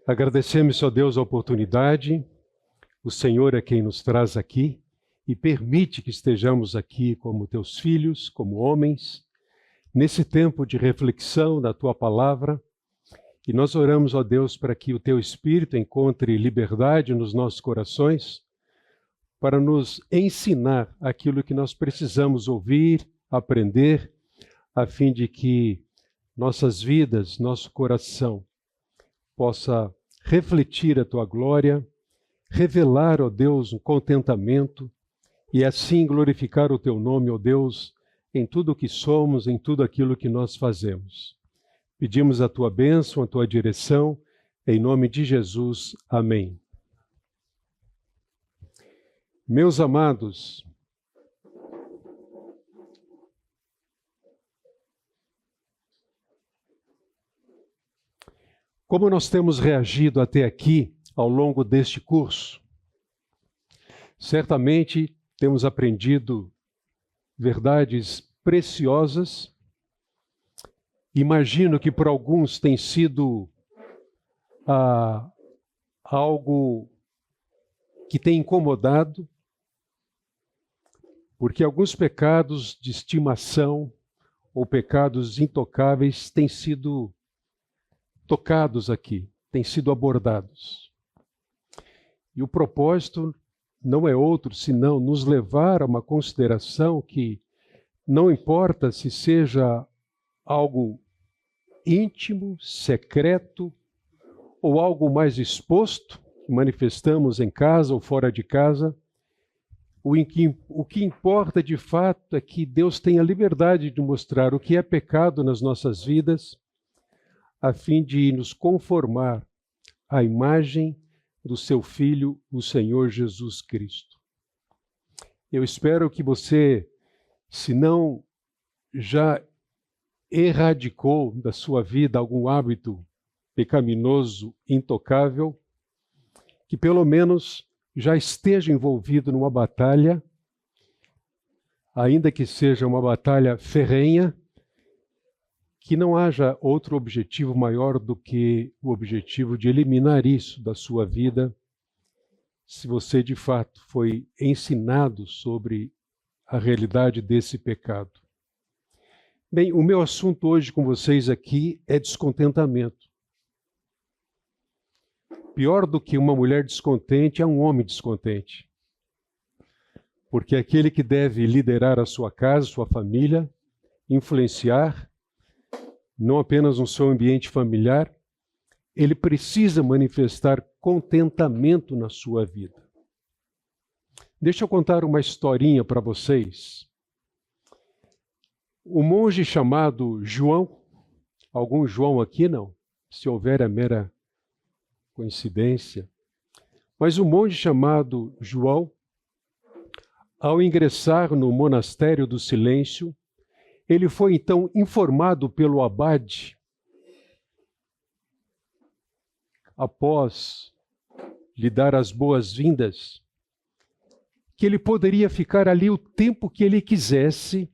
Agradecemos, ó Deus, a oportunidade. O Senhor é quem nos traz aqui e permite que estejamos aqui como teus filhos, como homens, nesse tempo de reflexão da tua palavra. E nós oramos, ó Deus, para que o teu Espírito encontre liberdade nos nossos corações, para nos ensinar aquilo que nós precisamos ouvir, aprender, a fim de que nossas vidas, nosso coração, possa refletir a tua glória, revelar, ó Deus, um contentamento e assim glorificar o teu nome, ó Deus, em tudo o que somos, em tudo aquilo que nós fazemos. Pedimos a tua bênção, a tua direção, em nome de Jesus. Amém. Meus amados, como nós temos reagido até aqui ao longo deste curso? Certamente temos aprendido verdades preciosas. Imagino que para alguns tem sido algo que tem incomodado, porque alguns pecados de estimação ou pecados intocáveis têm sido tocados aqui, têm sido abordados. E o propósito não é outro senão nos levar a uma consideração que não importa se seja algo íntimo, secreto, ou algo mais exposto, que manifestamos em casa ou fora de casa, o que importa de fato é que Deus tenha liberdade de mostrar o que é pecado nas nossas vidas, a fim de nos conformar à imagem do seu Filho, o Senhor Jesus Cristo. Eu espero que você, se não já erradicou da sua vida algum hábito pecaminoso, intocável, que pelo menos já esteja envolvido numa batalha, ainda que seja uma batalha ferrenha, que não haja outro objetivo maior do que o objetivo de eliminar isso da sua vida, se você de fato foi ensinado sobre a realidade desse pecado. Bem, o meu assunto hoje com vocês aqui é descontentamento. Pior do que uma mulher descontente é um homem descontente. Porque aquele que deve liderar a sua casa, sua família, influenciar, não apenas no seu ambiente familiar, ele precisa manifestar contentamento na sua vida. Deixa eu contar uma historinha para vocês. O monge chamado João, algum João aqui não, se houver é mera coincidência, mas o monge chamado João, ao ingressar no monastério do silêncio, ele foi então informado pelo abade, após lhe dar as boas-vindas, que ele poderia ficar ali o tempo que ele quisesse,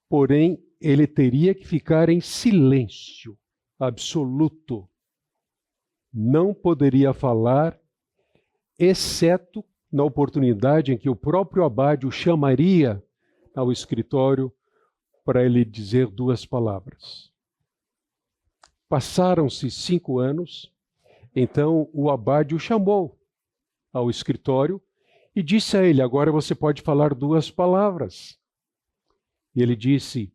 porém ele teria que ficar em silêncio absoluto. Não poderia falar, exceto na oportunidade em que o próprio abade o chamaria ao escritório para ele dizer duas palavras. Passaram-se 5 anos, então o abade o chamou ao escritório e disse a ele: agora você pode falar 2 palavras. E ele disse: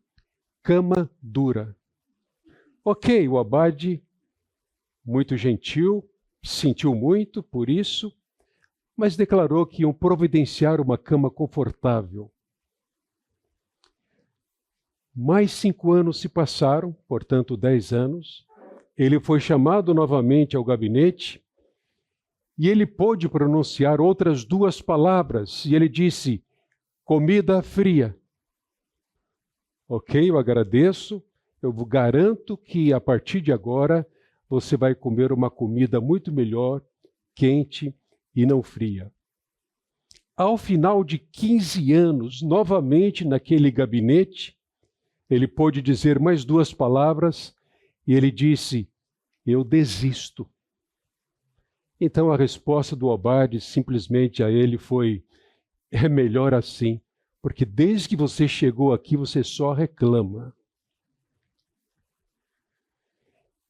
cama dura. Ok, o abade, muito gentil, sentiu muito por isso, mas declarou que iam providenciar uma cama confortável. Mais 5 anos se passaram, portanto 10 anos. Ele foi chamado novamente ao gabinete e ele pôde pronunciar outras 2 palavras. E ele disse: comida fria. Ok, eu agradeço. Eu garanto que a partir de agora você vai comer uma comida muito melhor, quente e não fria. Ao final de 15 anos, novamente naquele gabinete, ele pôde dizer mais 2 palavras e ele disse: eu desisto. Então a resposta do Obade simplesmente a ele foi: é melhor assim, porque desde que você chegou aqui você só reclama.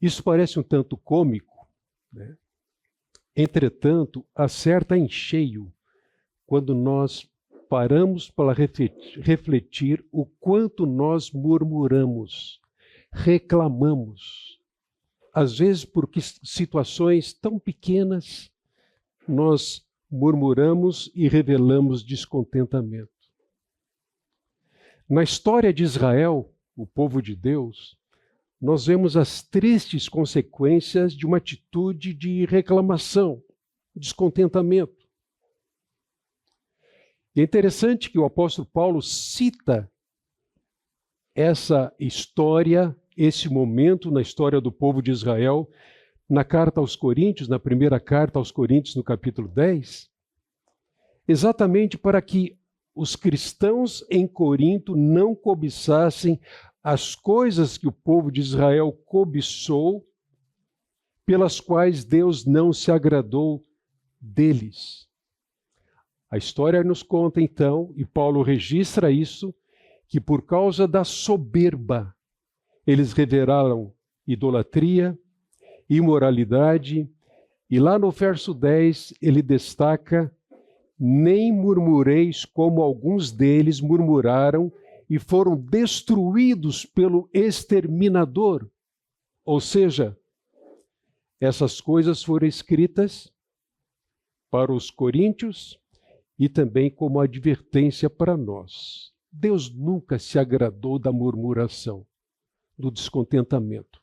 Isso parece um tanto cômico, né? Entretanto, acerta em cheio quando nós paramos para refletir o quanto nós murmuramos, reclamamos. Às vezes, porque situações tão pequenas, nós murmuramos e revelamos descontentamento. Na história de Israel, o povo de Deus, nós vemos as tristes consequências de uma atitude de reclamação, descontentamento. E é interessante que o apóstolo Paulo cita essa história, esse momento na história do povo de Israel, na carta aos Coríntios, na primeira carta aos Coríntios, no capítulo 10, exatamente para que os cristãos em Corinto não cobiçassem as coisas que o povo de Israel cobiçou, pelas quais Deus não se agradou deles. A história nos conta, então, e Paulo registra isso, que por causa da soberba, eles revelaram idolatria, imoralidade, e lá no verso 10 ele destaca: nem murmureis como alguns deles murmuraram e foram destruídos pelo exterminador. Ou seja, essas coisas foram escritas para os coríntios e também como advertência para nós. Deus nunca se agradou da murmuração, do descontentamento.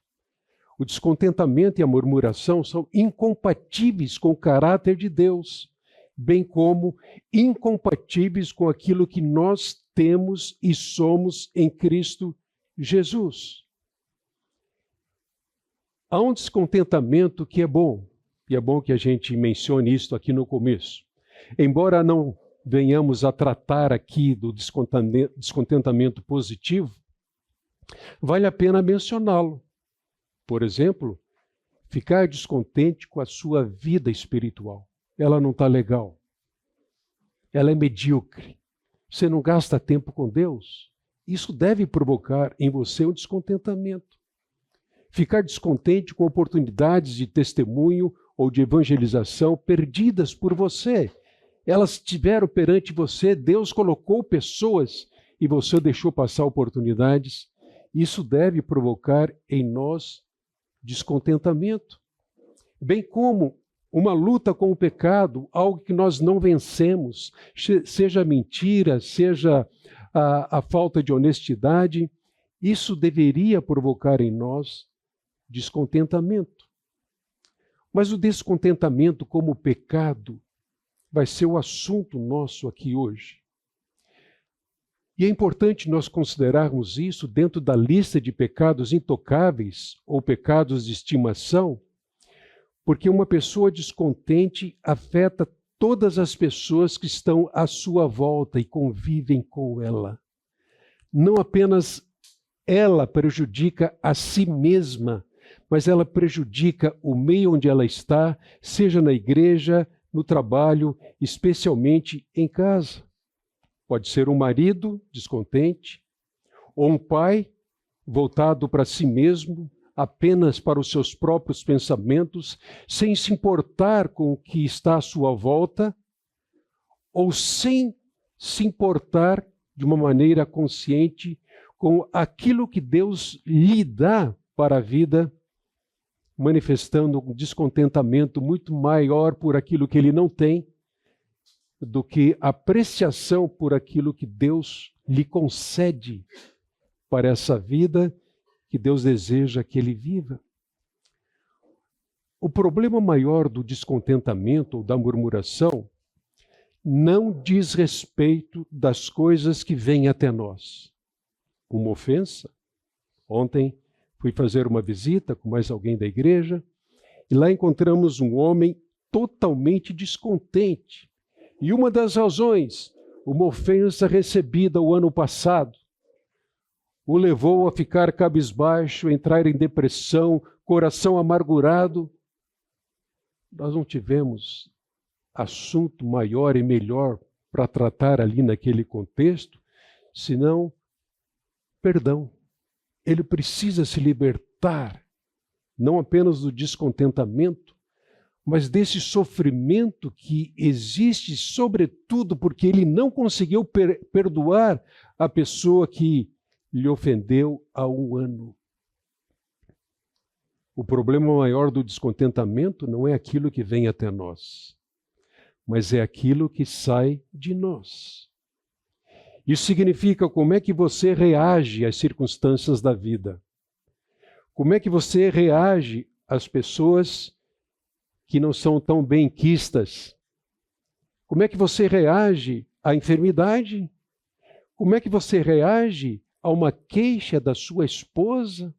O descontentamento e a murmuração são incompatíveis com o caráter de Deus, bem como incompatíveis com aquilo que nós temos e somos em Cristo Jesus. Há um descontentamento que é bom, e é bom que a gente mencione isso aqui no começo. Embora não venhamos a tratar aqui do descontentamento positivo, vale a pena mencioná-lo. Por exemplo, ficar descontente com a sua vida espiritual. Ela não está legal. Ela é medíocre. Você não gasta tempo com Deus. Isso deve provocar em você um descontentamento. Ficar descontente com oportunidades de testemunho ou de evangelização perdidas por você. Elas estiveram perante você, Deus colocou pessoas e você deixou passar oportunidades. Isso deve provocar em nós descontentamento. Bem como uma luta com o pecado, algo que nós não vencemos, seja a mentira, seja a falta de honestidade, isso deveria provocar em nós descontentamento. Mas o descontentamento como pecado vai ser o assunto nosso aqui hoje. E é importante nós considerarmos isso dentro da lista de pecados intocáveis ou pecados de estimação, porque uma pessoa descontente afeta todas as pessoas que estão à sua volta e convivem com ela. Não apenas ela prejudica a si mesma, mas ela prejudica o meio onde ela está, seja na igreja, no trabalho, especialmente em casa. Pode ser um marido descontente, ou um pai voltado para si mesmo, apenas para os seus próprios pensamentos, sem se importar com o que está à sua volta, ou sem se importar de uma maneira consciente com aquilo que Deus lhe dá para a vida, manifestando um descontentamento muito maior por aquilo que ele não tem, do que apreciação por aquilo que Deus lhe concede para essa vida que Deus deseja que ele viva. O problema maior do descontentamento ou da murmuração não diz respeito das coisas que vêm até nós. Uma ofensa. Ontem fui fazer uma visita com mais alguém da igreja e lá encontramos um homem totalmente descontente. E uma das razões, uma ofensa recebida o ano passado, o levou a ficar cabisbaixo, entrar em depressão, coração amargurado. nós não tivemos assunto maior e melhor para tratar ali naquele contexto, senão perdão. Ele precisa se libertar, não apenas do descontentamento, mas desse sofrimento que existe, sobretudo porque ele não conseguiu perdoar a pessoa que lhe ofendeu há 1 ano. O problema maior do descontentamento não é aquilo que vem até nós, mas é aquilo que sai de nós. Isso significa como é que você reage às circunstâncias da vida. Como é que você reage às pessoas que não são tão benquistas? Como é que você reage à enfermidade? Como é que você reage a uma queixa da sua esposa?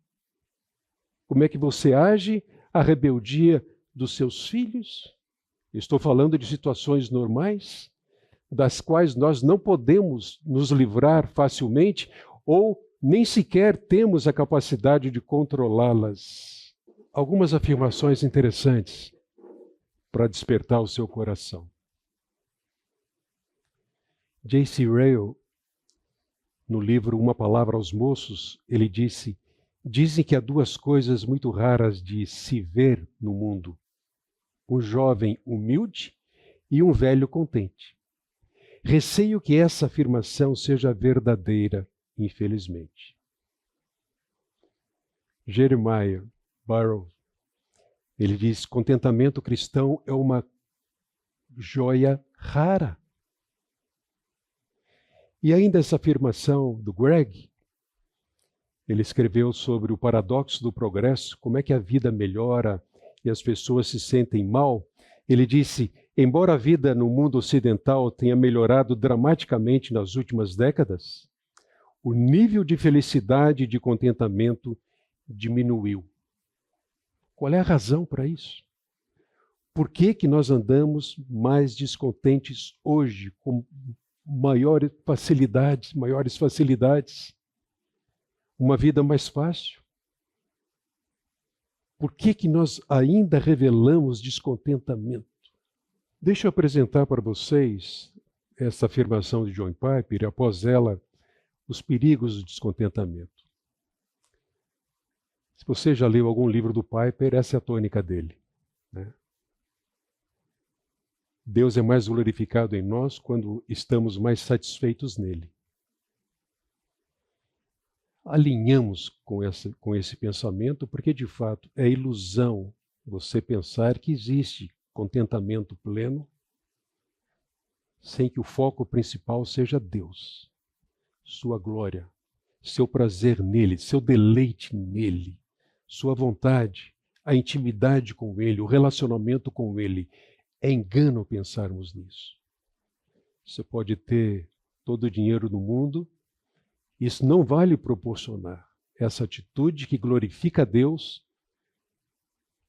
Como é que você age à rebeldia dos seus filhos? Estou falando de situações normais, das quais nós não podemos nos livrar facilmente ou nem sequer temos a capacidade de controlá-las. Algumas afirmações interessantes para despertar o seu coração. J.C. Ryle, no livro Uma Palavra aos Moços, ele disse: dizem que há 2 coisas muito raras de se ver no mundo: um jovem humilde e um velho contente. Receio que essa afirmação seja verdadeira, infelizmente. Jeremiah Burroughs, ele diz: contentamento cristão é uma joia rara. E ainda essa afirmação do Greg, ele escreveu sobre o paradoxo do progresso, como é que a vida melhora e as pessoas se sentem mal. Ele disse: embora a vida no mundo ocidental tenha melhorado dramaticamente nas últimas décadas, o nível de felicidade e de contentamento diminuiu. Qual é a razão para isso? Por que que nós andamos mais descontentes hoje, com maiores facilidades? Uma vida mais fácil? Por que que nós ainda revelamos descontentamento? Deixa eu apresentar para vocês essa afirmação de John Piper e, após ela, os perigos do descontentamento. Se você já leu algum livro do Piper, essa é a tônica dele, né? Deus é mais glorificado em nós quando estamos mais satisfeitos nele. Alinhamos com esse pensamento, porque de fato é ilusão você pensar que existe contentamento pleno sem que o foco principal seja Deus, sua glória, seu prazer nele, seu deleite nele, sua vontade, a intimidade com ele, o relacionamento com ele. É engano pensarmos nisso. Você pode ter todo o dinheiro do mundo, isso não vai lhe proporcionar essa atitude que glorifica a Deus,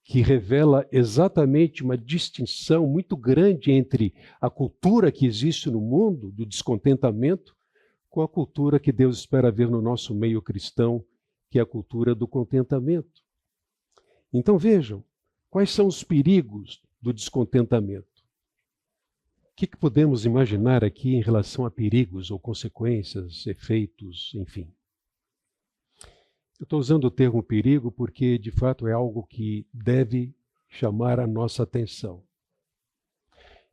que revela exatamente uma distinção muito grande entre a cultura que existe no mundo do descontentamento com a cultura que Deus espera ver no nosso meio cristão, que é a cultura do contentamento. Então vejam, quais são os perigos do descontentamento? O que podemos imaginar aqui em relação a perigos ou consequências, efeitos, enfim? Eu estou usando o termo perigo porque, de fato, é algo que deve chamar a nossa atenção.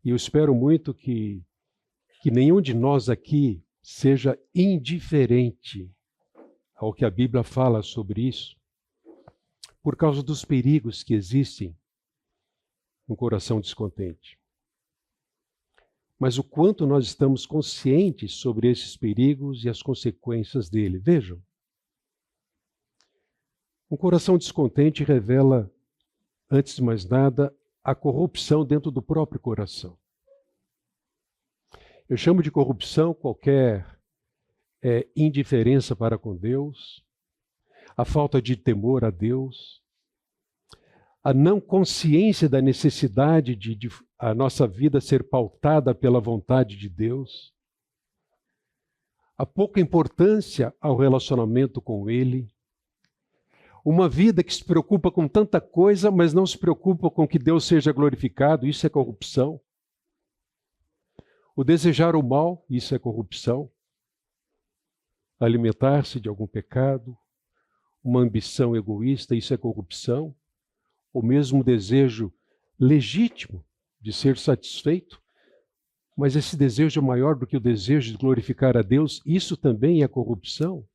E eu espero muito que nenhum de nós aqui seja indiferente ao que a Bíblia fala sobre isso, por causa dos perigos que existem no coração descontente. Mas o quanto nós estamos conscientes sobre esses perigos e as consequências dele. Vejam, um coração descontente revela, antes de mais nada, a corrupção dentro do próprio coração. Eu chamo de corrupção qualquer indiferença para com Deus, a falta de temor a Deus, a não consciência da necessidade de a nossa vida ser pautada pela vontade de Deus, a pouca importância ao relacionamento com Ele, Uma vida que se preocupa com tanta coisa, mas não se preocupa com que Deus seja glorificado, isso é corrupção. O desejar o mal, isso é corrupção. Alimentar-se de algum pecado, uma ambição egoísta, isso é corrupção. O mesmo desejo legítimo de ser satisfeito, mas esse desejo é maior do que o desejo de glorificar a Deus, isso também é corrupção.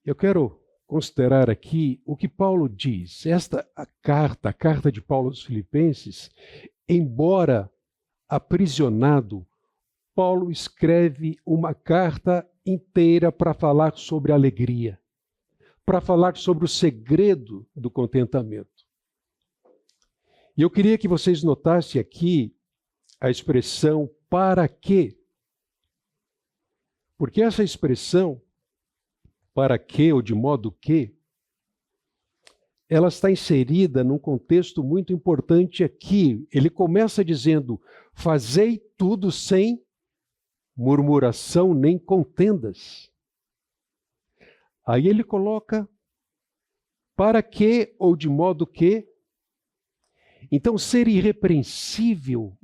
Eu quero considerar aqui o que Paulo diz. A carta de Paulo aos Filipenses, embora aprisionado, Paulo escreve uma carta inteira para falar sobre alegria, para falar sobre o segredo do contentamento. E eu queria que vocês notassem aqui a expressão para quê? Porque essa expressão, para quê ou de modo que, ela está inserida num contexto muito importante aqui. Ele começa dizendo, fazei tudo sem murmuração nem contendas. Aí ele coloca, para quê ou de modo que. Então, ser irrepreensível,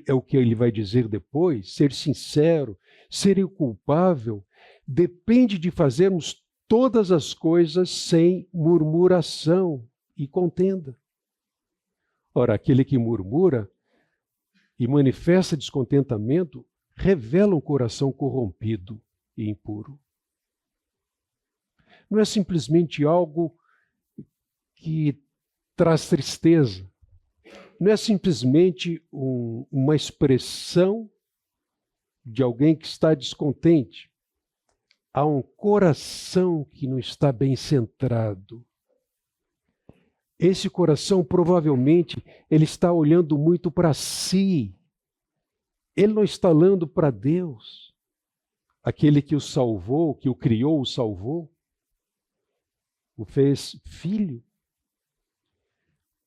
é o que ele vai dizer depois, ser sincero, ser inculpável, depende de fazermos todas as coisas sem murmuração e contenda. Ora, aquele que murmura e manifesta descontentamento revela um coração corrompido e impuro. Não é simplesmente algo que traz tristeza. Não é simplesmente uma expressão de alguém que está descontente. Há um coração que não está bem centrado. Esse coração, provavelmente, ele está olhando muito para si. Ele não está olhando para Deus. Aquele que o salvou, que o criou, o salvou. O fez filho.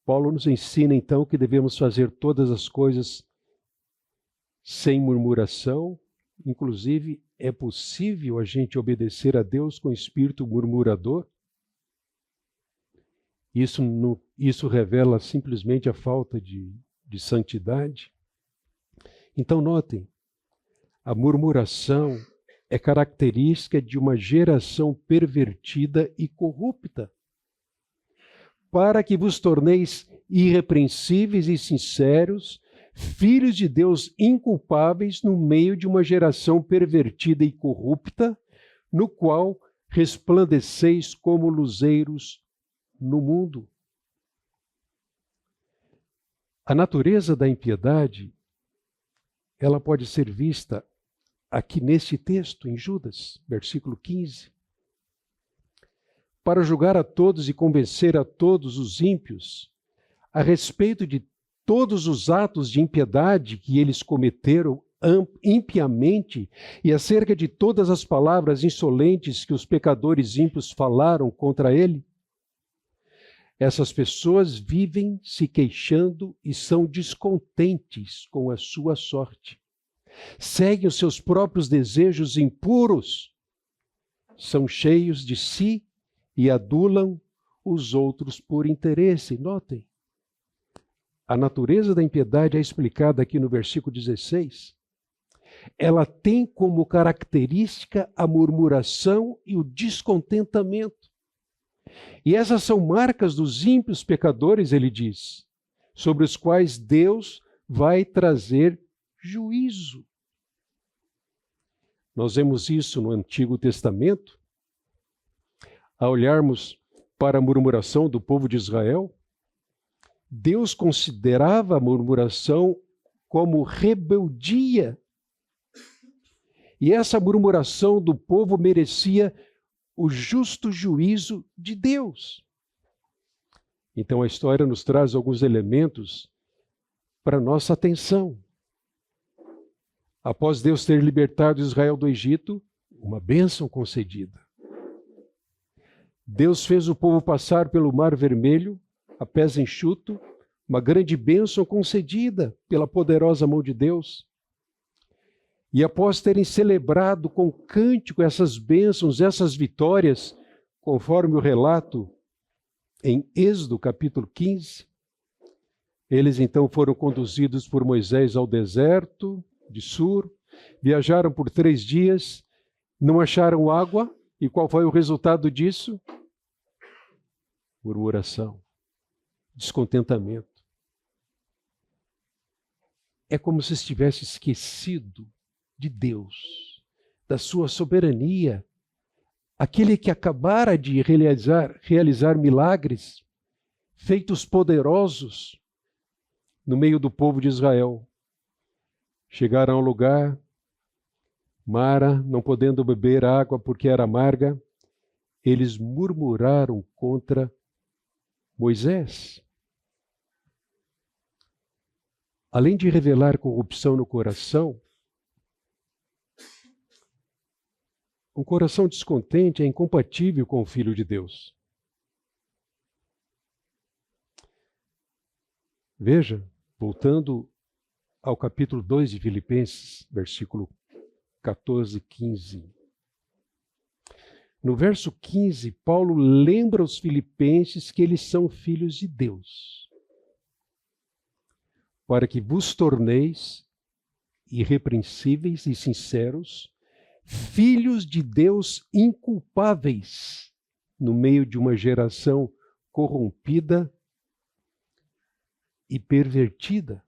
Paulo nos ensina, então, que devemos fazer todas as coisas sem murmuração. Inclusive, é possível a gente obedecer a Deus com espírito murmurador? Isso revela simplesmente a falta de santidade. Então, notem, a murmuração é característica de uma geração pervertida e corrupta. Para que vos torneis irrepreensíveis e sinceros, filhos de Deus inculpáveis no meio de uma geração pervertida e corrupta, no qual resplandeceis como luzeiros no mundo. A natureza da impiedade, ela pode ser vista aqui neste texto, em Judas, versículo 15. Para julgar a todos e convencer a todos os ímpios a respeito de todos os atos de impiedade que eles cometeram impiamente e acerca de todas as palavras insolentes que os pecadores ímpios falaram contra ele. Essas pessoas vivem se queixando e são descontentes com a sua sorte. Seguem os seus próprios desejos impuros, são cheios de si e adulam os outros por interesse. Notem, a natureza da impiedade é explicada aqui no versículo 16. Ela tem como característica a murmuração e o descontentamento. E essas são marcas dos ímpios pecadores, ele diz, sobre os quais Deus vai trazer juízo. Nós vemos isso no Antigo Testamento. Ao olharmos para a murmuração do povo de Israel, Deus considerava a murmuração como rebeldia. E essa murmuração do povo merecia o justo juízo de Deus. Então a história nos traz alguns elementos para nossa atenção. Após Deus ter libertado Israel do Egito, uma bênção concedida. Deus fez o povo passar pelo Mar Vermelho, a pés enxuto, uma grande bênção concedida pela poderosa mão de Deus. E após terem celebrado com cântico essas bênçãos, essas vitórias, conforme o relato em Êxodo, capítulo 15, eles então foram conduzidos por Moisés ao deserto de Sur, viajaram por 3 dias, não acharam água, e qual foi o resultado disso? Murmuração, descontentamento. É como se estivesse esquecido de Deus, da sua soberania, aquele que acabara de realizar milagres, feitos poderosos no meio do povo de Israel. Chegaram ao lugar, Mara, não podendo beber água porque era amarga, eles murmuraram contra Moisés. Além de revelar corrupção no coração, um coração descontente é incompatível com o Filho de Deus. Veja, voltando ao capítulo 2 de Filipenses, versículo 14 e 15. No verso 15, Paulo lembra aos filipenses que eles são filhos de Deus, para que vos torneis irrepreensíveis e sinceros, filhos de Deus inculpáveis, no meio de uma geração corrompida e pervertida.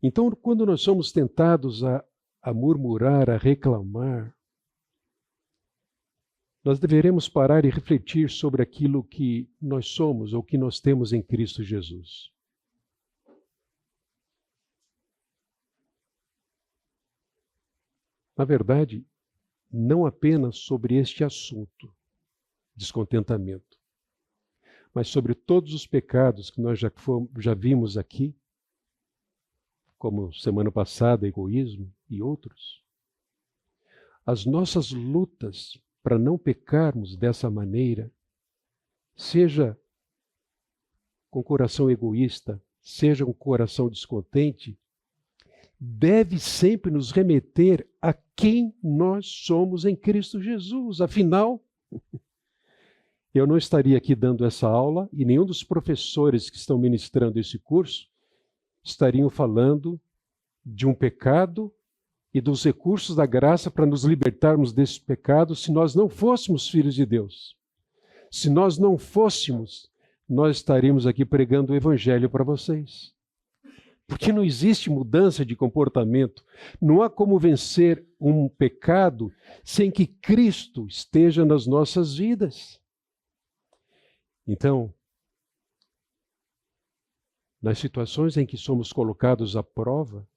Então, quando nós somos tentados a murmurar, a reclamar, nós deveremos parar e refletir sobre aquilo que nós somos ou que nós temos em Cristo Jesus. Na verdade, não apenas sobre este assunto, descontentamento, mas sobre todos os pecados que nós já vimos aqui, como semana passada, egoísmo e outros. As nossas lutas para não pecarmos dessa maneira, seja com coração egoísta, seja com coração descontente, deve sempre nos remeter a quem nós somos em Cristo Jesus. Afinal, eu não estaria aqui dando essa aula e nenhum dos professores que estão ministrando esse curso estariam falando de um pecado e dos recursos da graça para nos libertarmos desse pecado se nós não fôssemos filhos de Deus. Se nós não fôssemos, nós estaríamos aqui pregando o Evangelho para vocês. Porque não existe mudança de comportamento. Não há como vencer um pecado sem que Cristo esteja nas nossas vidas. Então, nas situações em que somos colocados à prova,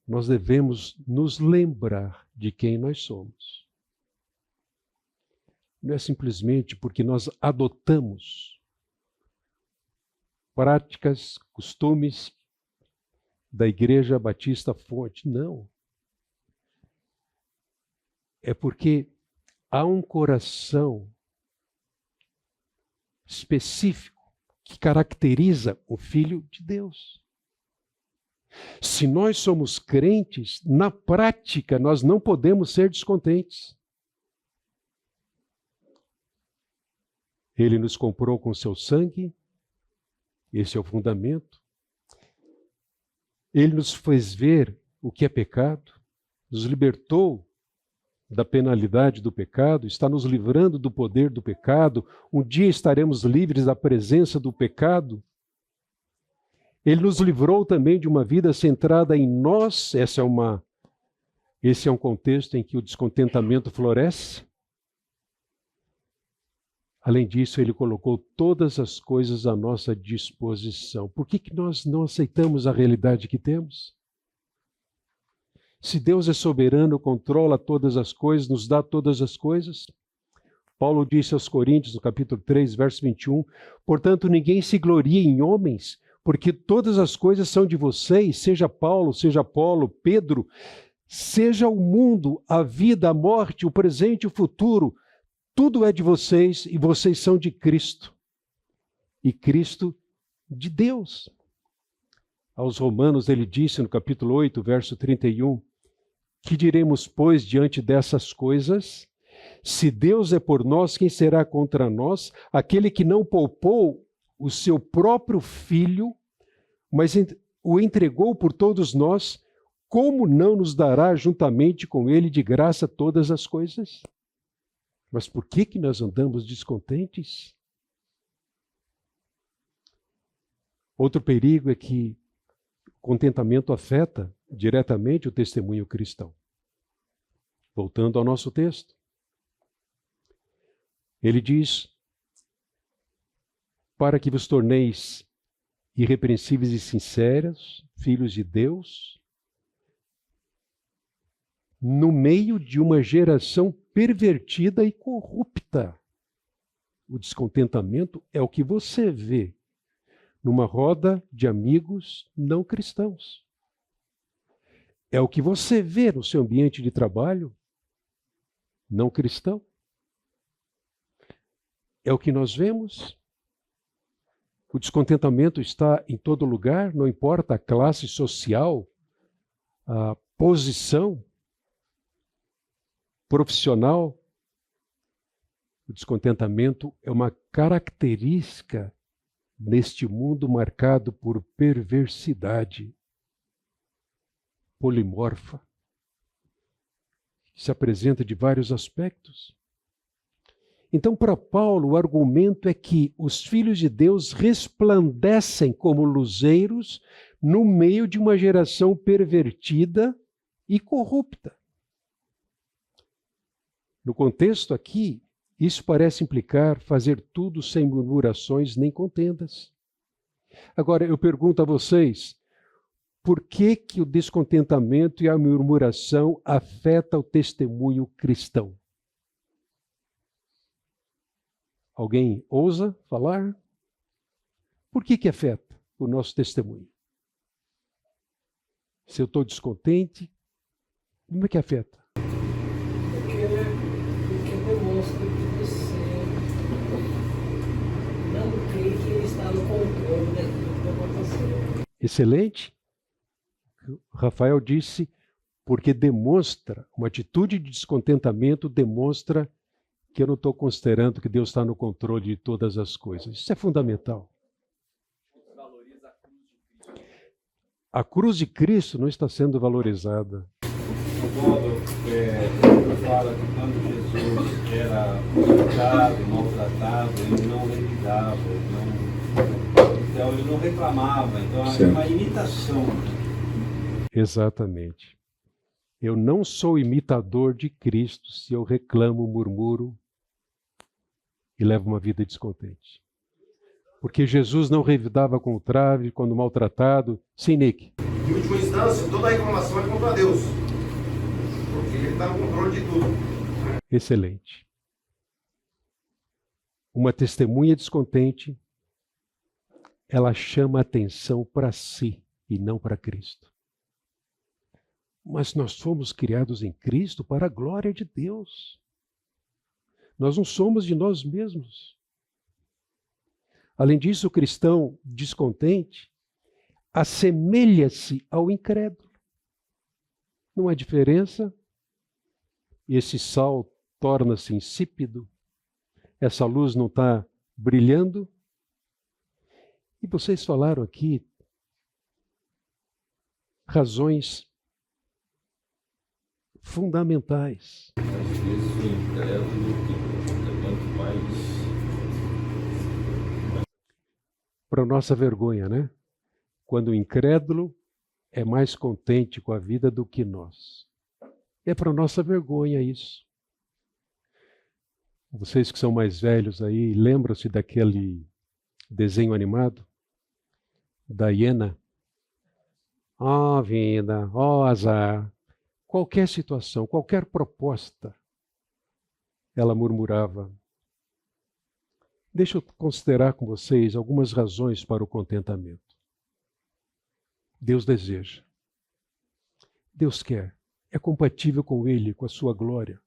nós devemos nos lembrar de quem nós somos. Não é simplesmente porque nós adotamos práticas, costumes da Igreja Batista Fonte. Não. É porque há um coração específico que caracteriza o Filho de Deus. Se nós somos crentes, na prática nós não podemos ser descontentes. Ele nos comprou com seu sangue, esse é o fundamento. Ele nos fez ver o que é pecado, nos libertou da penalidade do pecado, está nos livrando do poder do pecado. Um dia estaremos livres da presença do pecado. Ele nos livrou também de uma vida centrada em nós. Esse é um contexto em que o descontentamento floresce. Além disso, ele colocou todas as coisas à nossa disposição. Por que nós não aceitamos a realidade que temos? Se Deus é soberano, controla todas as coisas, nos dá todas as coisas. Paulo disse aos Coríntios, no capítulo 3, verso 21, portanto, ninguém se glorie em homens, porque todas as coisas são de vocês, seja Paulo, seja Apolo, Pedro, seja o mundo, a vida, a morte, o presente e o futuro, tudo é de vocês e vocês são de Cristo. E Cristo de Deus. Aos Romanos ele disse no capítulo 8, verso 31, que diremos, pois, diante dessas coisas? Se Deus é por nós, quem será contra nós? Aquele que não poupou o seu próprio filho, mas o entregou por todos nós, como não nos dará juntamente com ele de graça todas as coisas? Mas por que nós andamos descontentes? Outro perigo é que o contentamento afeta diretamente o testemunho cristão. Voltando ao nosso texto. Ele diz, para que vos torneis irrepreensíveis e sinceros, filhos de Deus, no meio de uma geração pervertida e corrupta. O descontentamento é o que você vê numa roda de amigos não cristãos. É o que você vê no seu ambiente de trabalho não cristão. É o que nós vemos. O descontentamento está em todo lugar, não importa a classe social, a posição profissional. O descontentamento é uma característica neste mundo marcado por perversidade polimorfa, que se apresenta de vários aspectos. Então, para Paulo, o argumento é que os filhos de Deus resplandecem como luzeiros no meio de uma geração pervertida e corrupta. No contexto aqui, isso parece implicar fazer tudo sem murmurações nem contendas. Agora, eu pergunto a vocês, por que o descontentamento e a murmuração afetam o testemunho cristão? Alguém ousa falar? Por que afeta o nosso testemunho? Se eu estou descontente, como é que afeta? Porque demonstra que você não crê que ele está no controle daquilo que aconteceu. Excelente. Rafael disse, porque demonstra, uma atitude de descontentamento demonstra que eu não estou considerando que Deus está no controle de todas as coisas. Isso é fundamental. A cruz de Cristo não está sendo valorizada. O modo fala que quando Jesus era usado, maltratado, ele não revidava, então ele não reclamava. Então é uma imitação. Exatamente. Eu não sou imitador de Cristo se eu reclamo, murmuro e levo uma vida descontente. Porque Jesus não revidava com o trave quando maltratado. Sim, Nick. Em última instância, toda reclamação é contra Deus. Porque Ele está no controle de tudo. Excelente. Uma testemunha descontente, ela chama atenção para si e não para Cristo. Mas nós fomos criados em Cristo para a glória de Deus. Nós não somos de nós mesmos. Além disso, o cristão descontente assemelha-se ao incrédulo. Não há diferença. Esse sal torna-se insípido. Essa luz não está brilhando. E vocês falaram aqui razões fundamentais. Às vezes o incrédulo é muito mais... Para nossa vergonha, né? Quando o incrédulo é mais contente com a vida do que nós. É para nossa vergonha isso. Vocês que são mais velhos aí, lembram-se daquele desenho animado? Da hiena? Ó vida, ó azar. Qualquer situação, qualquer proposta, ela murmurava. Deixa eu considerar com vocês algumas razões para o contentamento. Deus deseja. Deus quer. É compatível com Ele, com a sua glória.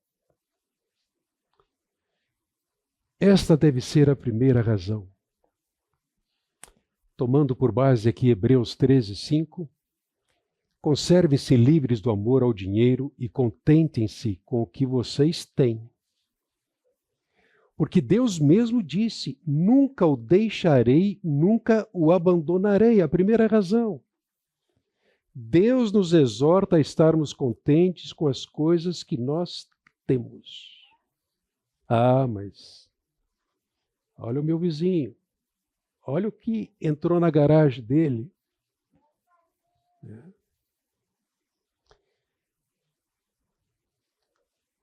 Esta deve ser a primeira razão. Tomando por base aqui Hebreus 13:5, conservem-se livres do amor ao dinheiro e contentem-se com o que vocês têm. Porque Deus mesmo disse, nunca o deixarei, nunca o abandonarei. A primeira razão. Deus nos exorta a estarmos contentes com as coisas que nós temos. Ah, mas olha o meu vizinho. Olha o que entrou na garagem dele.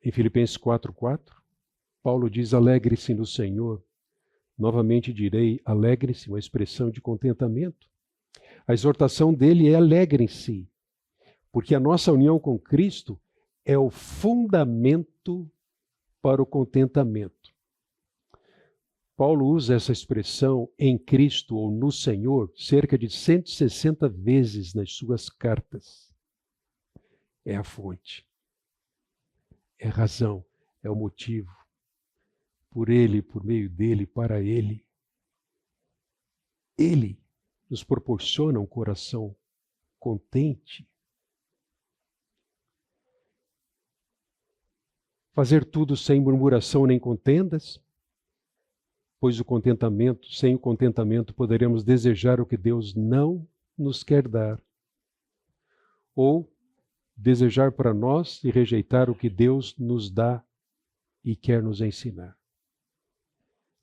Em Filipenses 4:4, Paulo diz, alegre-se no Senhor. Novamente direi, alegre-se, uma expressão de contentamento. A exortação dele é alegrem-se, porque a nossa união com Cristo é o fundamento para o contentamento. Paulo usa essa expressão em Cristo ou no Senhor cerca de 160 vezes nas suas cartas. É a fonte, é a razão, é o motivo. Por Ele, por meio dEle, para Ele. Ele nos proporciona um coração contente. Fazer tudo sem murmuração nem contendas, pois sem o contentamento poderemos desejar o que Deus não nos quer dar, ou desejar para nós e rejeitar o que Deus nos dá e quer nos ensinar.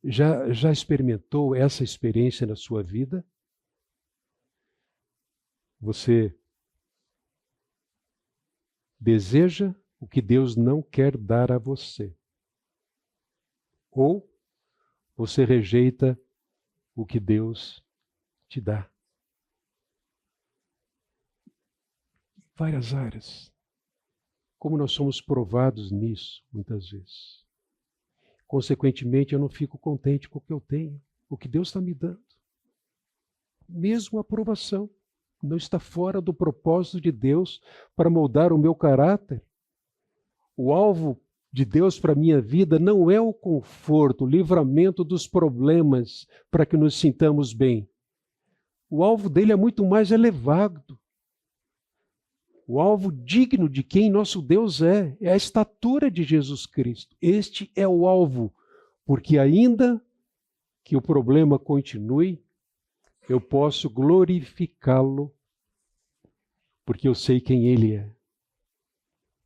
Já experimentou essa experiência na sua vida? Você deseja o que Deus não quer dar a você? Ou você rejeita o que Deus te dá? Várias áreas. Como nós somos provados nisso, muitas vezes. Consequentemente, eu não fico contente com o que eu tenho, o que Deus está me dando. Mesmo a aprovação não está fora do propósito de Deus para moldar o meu caráter. O alvo de Deus para a minha vida não é o conforto, o livramento dos problemas para que nos sintamos bem. O alvo dele é muito mais elevado. O alvo digno de quem nosso Deus é a estatura de Jesus Cristo. Este é o alvo, porque ainda que o problema continue, eu posso glorificá-lo, porque eu sei quem Ele é.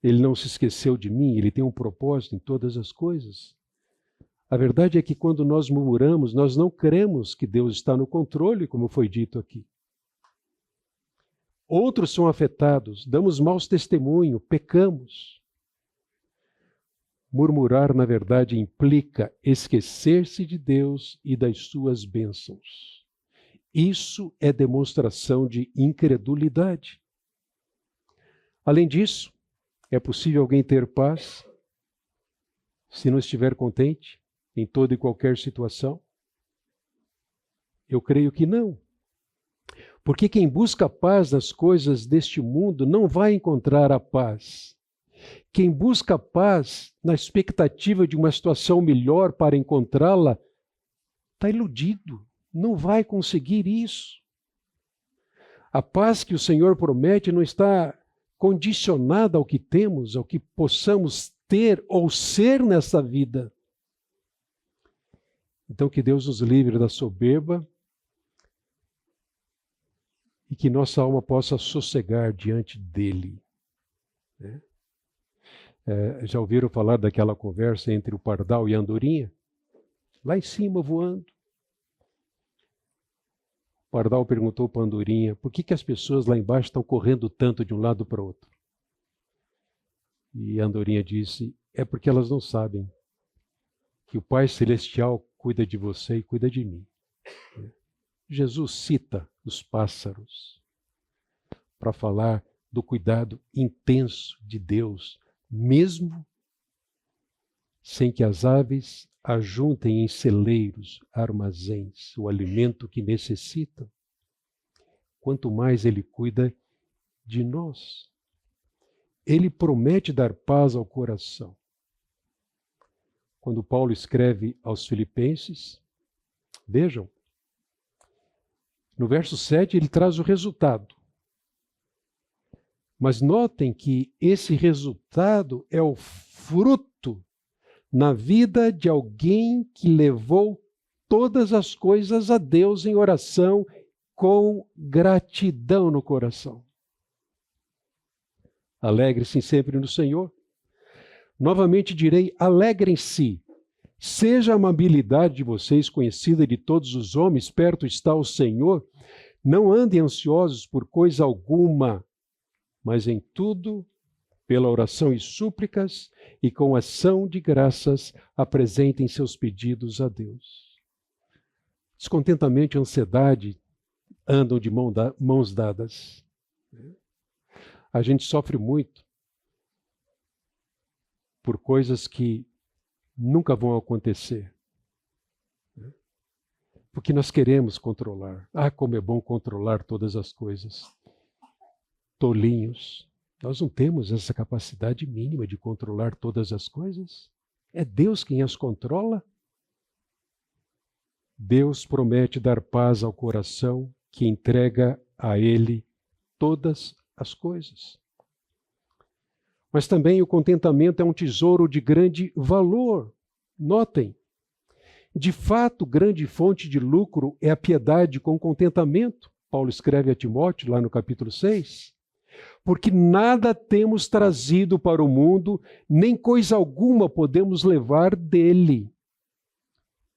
Ele não se esqueceu de mim, Ele tem um propósito em todas as coisas. A verdade é que quando nós murmuramos, nós não cremos que Deus está no controle, como foi dito aqui. Outros são afetados, damos maus testemunhos, pecamos. Murmurar, na verdade, implica esquecer-se de Deus e das suas bênçãos. Isso é demonstração de incredulidade. Além disso, é possível alguém ter paz se não estiver contente em toda e qualquer situação? Eu creio que não. Porque quem busca paz nas coisas deste mundo não vai encontrar a paz. Quem busca paz na expectativa de uma situação melhor para encontrá-la, está iludido, não vai conseguir isso. A paz que o Senhor promete não está condicionada ao que temos, ao que possamos ter ou ser nessa vida. Então que Deus nos livre da soberba e que nossa alma possa sossegar diante dEle. Já ouviram falar daquela conversa entre o pardal e a andorinha? Lá em cima, voando. O pardal perguntou para a andorinha, por que as pessoas lá embaixo estão correndo tanto de um lado para o outro? E a andorinha disse, é porque elas não sabem que o Pai Celestial cuida de você e cuida de mim. Jesus cita os pássaros para falar do cuidado intenso de Deus, mesmo sem que as aves ajuntem em celeiros, armazéns, o alimento que necessitam. Quanto mais Ele cuida de nós. Ele promete dar paz ao coração. Quando Paulo escreve aos Filipenses, vejam, no verso 7 ele traz o resultado. Mas notem que esse resultado é o fruto na vida de alguém que levou todas as coisas a Deus em oração com gratidão no coração. Alegre-se sempre no Senhor. Novamente direi, alegrem-se. Seja a amabilidade de vocês conhecida de todos os homens, perto está o Senhor. Não andem ansiosos por coisa alguma, mas em tudo, pela oração e súplicas, e com ação de graças, apresentem seus pedidos a Deus. Descontentamento e ansiedade andam de mãos dadas. A gente sofre muito por coisas que nunca vão acontecer. Porque nós queremos controlar. Ah, como é bom controlar todas as coisas. Tolinhos. Nós não temos essa capacidade mínima de controlar todas as coisas. É Deus quem as controla. Deus promete dar paz ao coração que entrega a Ele todas as coisas. Mas também o contentamento é um tesouro de grande valor. Notem, de fato, grande fonte de lucro é a piedade com contentamento. Paulo escreve a Timóteo, lá no capítulo 6. Porque nada temos trazido para o mundo, nem coisa alguma podemos levar dele.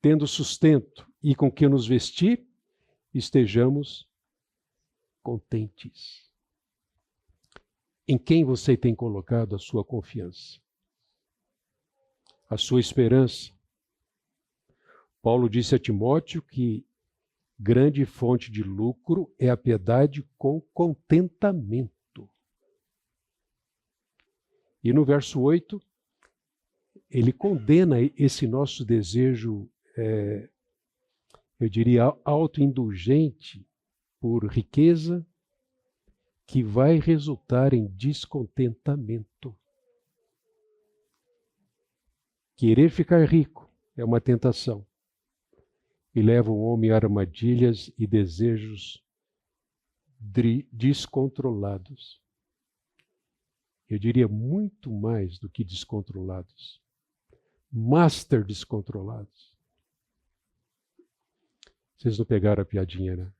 Tendo sustento e com que nos vestir, estejamos contentes. Em quem você tem colocado a sua confiança? A sua esperança? Paulo disse a Timóteo que grande fonte de lucro é a piedade com contentamento. E no verso 8, ele condena esse nosso desejo, eu diria, autoindulgente por riqueza, que vai resultar em descontentamento. Querer ficar rico é uma tentação e leva o homem a armadilhas e desejos descontrolados. Eu diria muito mais do que descontrolados. Master descontrolados. Vocês não pegaram a piadinha, né?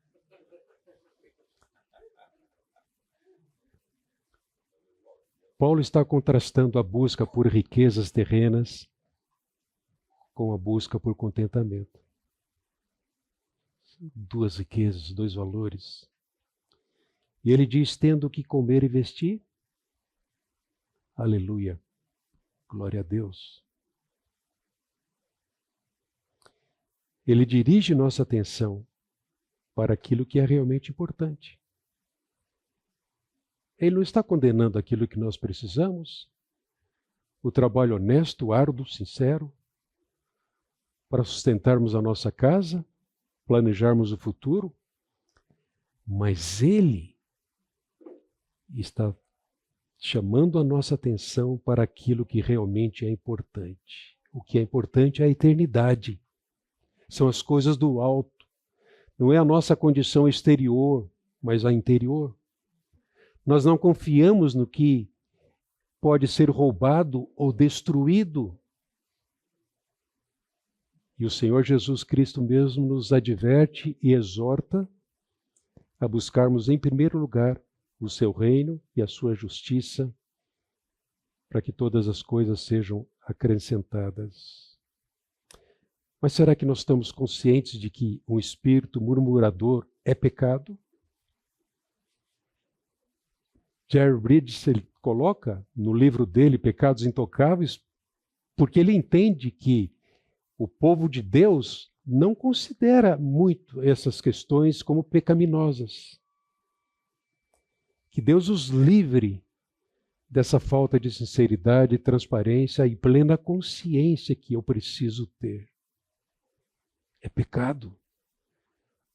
Paulo está contrastando a busca por riquezas terrenas com a busca por contentamento. Duas riquezas, dois valores. E ele diz, tendo o que comer e vestir, aleluia, glória a Deus. Ele dirige nossa atenção para aquilo que é realmente importante. Ele não está condenando aquilo que nós precisamos, o trabalho honesto, árduo, sincero, para sustentarmos a nossa casa, planejarmos o futuro, mas ele está chamando a nossa atenção para aquilo que realmente é importante. O que é importante é a eternidade. São as coisas do alto. Não é a nossa condição exterior, mas a interior. Nós não confiamos no que pode ser roubado ou destruído. E o Senhor Jesus Cristo mesmo nos adverte e exorta a buscarmos em primeiro lugar o seu reino e a sua justiça, para que todas as coisas sejam acrescentadas. Mas será que nós estamos conscientes de que um espírito murmurador é pecado? Jerry Bridges, ele coloca no livro dele, Pecados Intocáveis, porque ele entende que o povo de Deus não considera muito essas questões como pecaminosas. Que Deus os livre dessa falta de sinceridade, transparência e plena consciência que eu preciso ter. É pecado.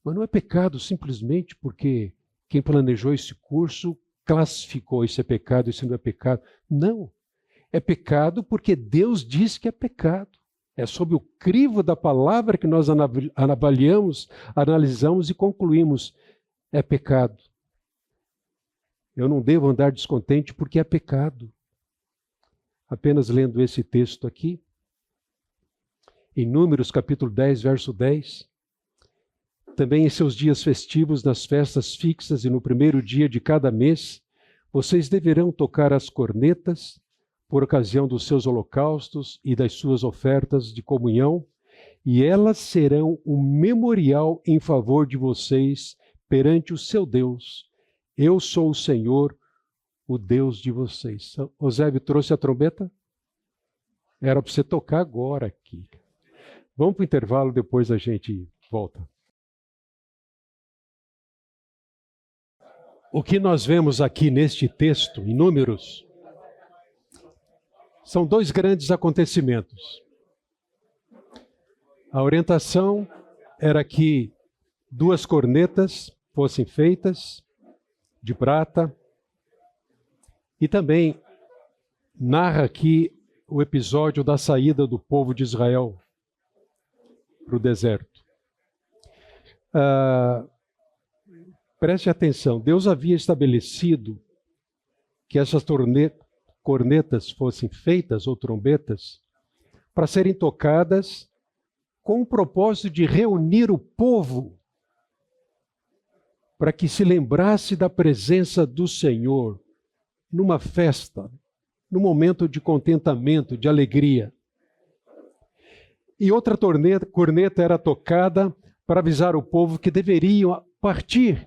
Mas não é pecado simplesmente porque quem planejou esse curso classificou isso é pecado, isso não é pecado. Não. É pecado porque Deus diz que é pecado. É sob o crivo da palavra que nós avaliamos, analisamos e concluímos. É pecado. Eu não devo andar descontente porque é pecado. Apenas lendo esse texto aqui, em Números capítulo 10, verso 10. Também em seus dias festivos, nas festas fixas e no primeiro dia de cada mês, vocês deverão tocar as cornetas por ocasião dos seus holocaustos e das suas ofertas de comunhão, e elas serão um memorial em favor de vocês perante o seu Deus. Eu sou o Senhor, o Deus de vocês. Eusébio trouxe a trombeta? Era para você tocar agora aqui. Vamos para o intervalo, depois a gente volta. O que nós vemos aqui neste texto, em Números, são dois grandes acontecimentos. A orientação era que 2 cornetas fossem feitas de prata, e também narra aqui o episódio da saída do povo de Israel para o deserto. Preste atenção, Deus havia estabelecido que essas cornetas fossem feitas, ou trombetas, para serem tocadas com o propósito de reunir o povo para que se lembrasse da presença do Senhor numa festa, num momento de contentamento, de alegria. E outra corneta era tocada para avisar o povo que deveriam partir.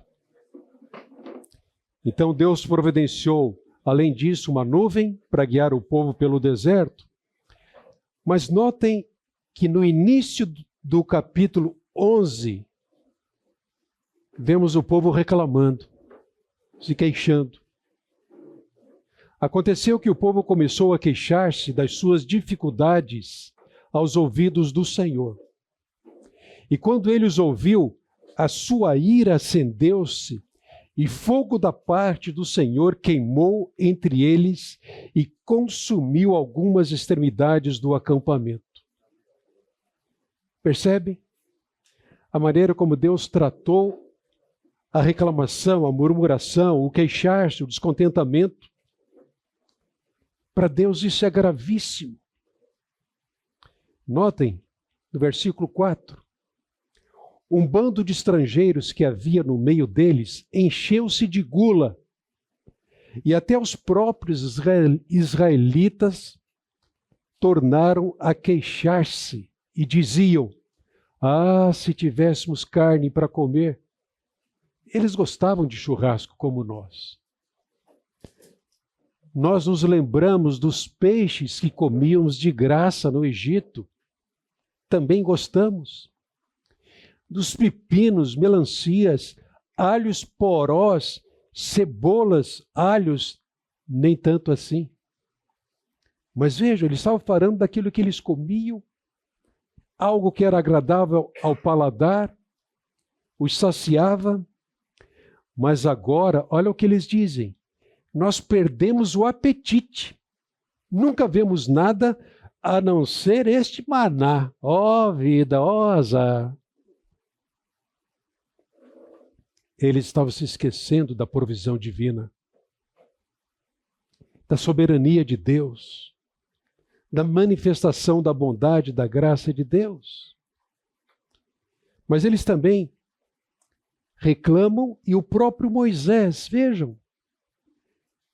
Então Deus providenciou, além disso, uma nuvem para guiar o povo pelo deserto. Mas notem que no início do capítulo 11, vemos o povo reclamando, se queixando. Aconteceu que o povo começou a queixar-se das suas dificuldades aos ouvidos do Senhor. E quando ele os ouviu, a sua ira acendeu-se, e fogo da parte do Senhor queimou entre eles e consumiu algumas extremidades do acampamento. Percebe? A maneira como Deus tratou a reclamação, a murmuração, o queixar-se, o descontentamento. Para Deus isso é gravíssimo. Notem, no versículo 4, um bando de estrangeiros que havia no meio deles encheu-se de gula, e até os próprios israelitas tornaram a queixar-se e diziam: ah, se tivéssemos carne para comer. Eles gostavam de churrasco como nós. Nós nos lembramos dos peixes que comíamos de graça no Egito. Também gostamos. Dos pepinos, melancias, alhos porós, cebolas, alhos, nem tanto assim. Mas vejam, eles estavam falando daquilo que eles comiam, algo que era agradável ao paladar, os saciava. Mas agora, olha o que eles dizem: nós perdemos o apetite. Nunca vemos nada a não ser este maná. Ó vida, ó azar. Eles estavam se esquecendo da provisão divina, da soberania de Deus, da manifestação da bondade, da graça de Deus. Mas eles também reclamam, e o próprio Moisés, vejam,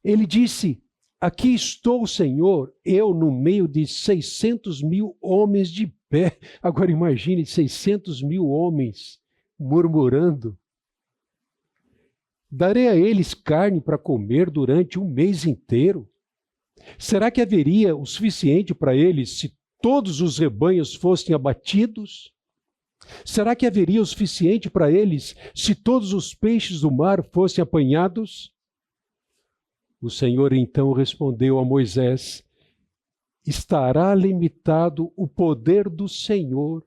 ele disse: aqui estou, Senhor, eu no meio de 600.000 homens de pé. Agora imagine 600.000 homens murmurando. Darei a eles carne para comer durante um mês inteiro? Será que haveria o suficiente para eles se todos os rebanhos fossem abatidos? Será que haveria o suficiente para eles se todos os peixes do mar fossem apanhados? O Senhor então respondeu a Moisés: estará limitado o poder do Senhor.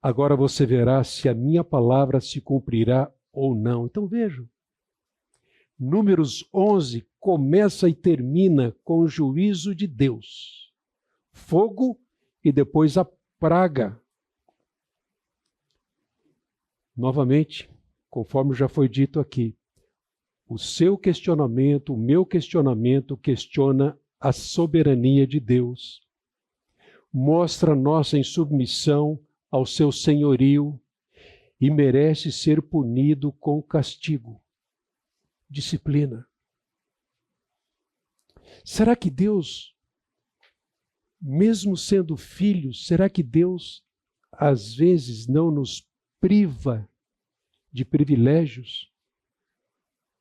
Agora você verá se a minha palavra se cumprirá ou não. Então vejam, Números 11 começa e termina com o juízo de Deus. Fogo e depois a praga. Novamente, conforme já foi dito aqui, o seu questionamento, o meu questionamento, questiona a soberania de Deus. mostra nossa insubmissão ao seu senhorio e merece ser punido com castigo, disciplina. Será que Deus, mesmo sendo filho, será que Deus às vezes não nos priva de privilégios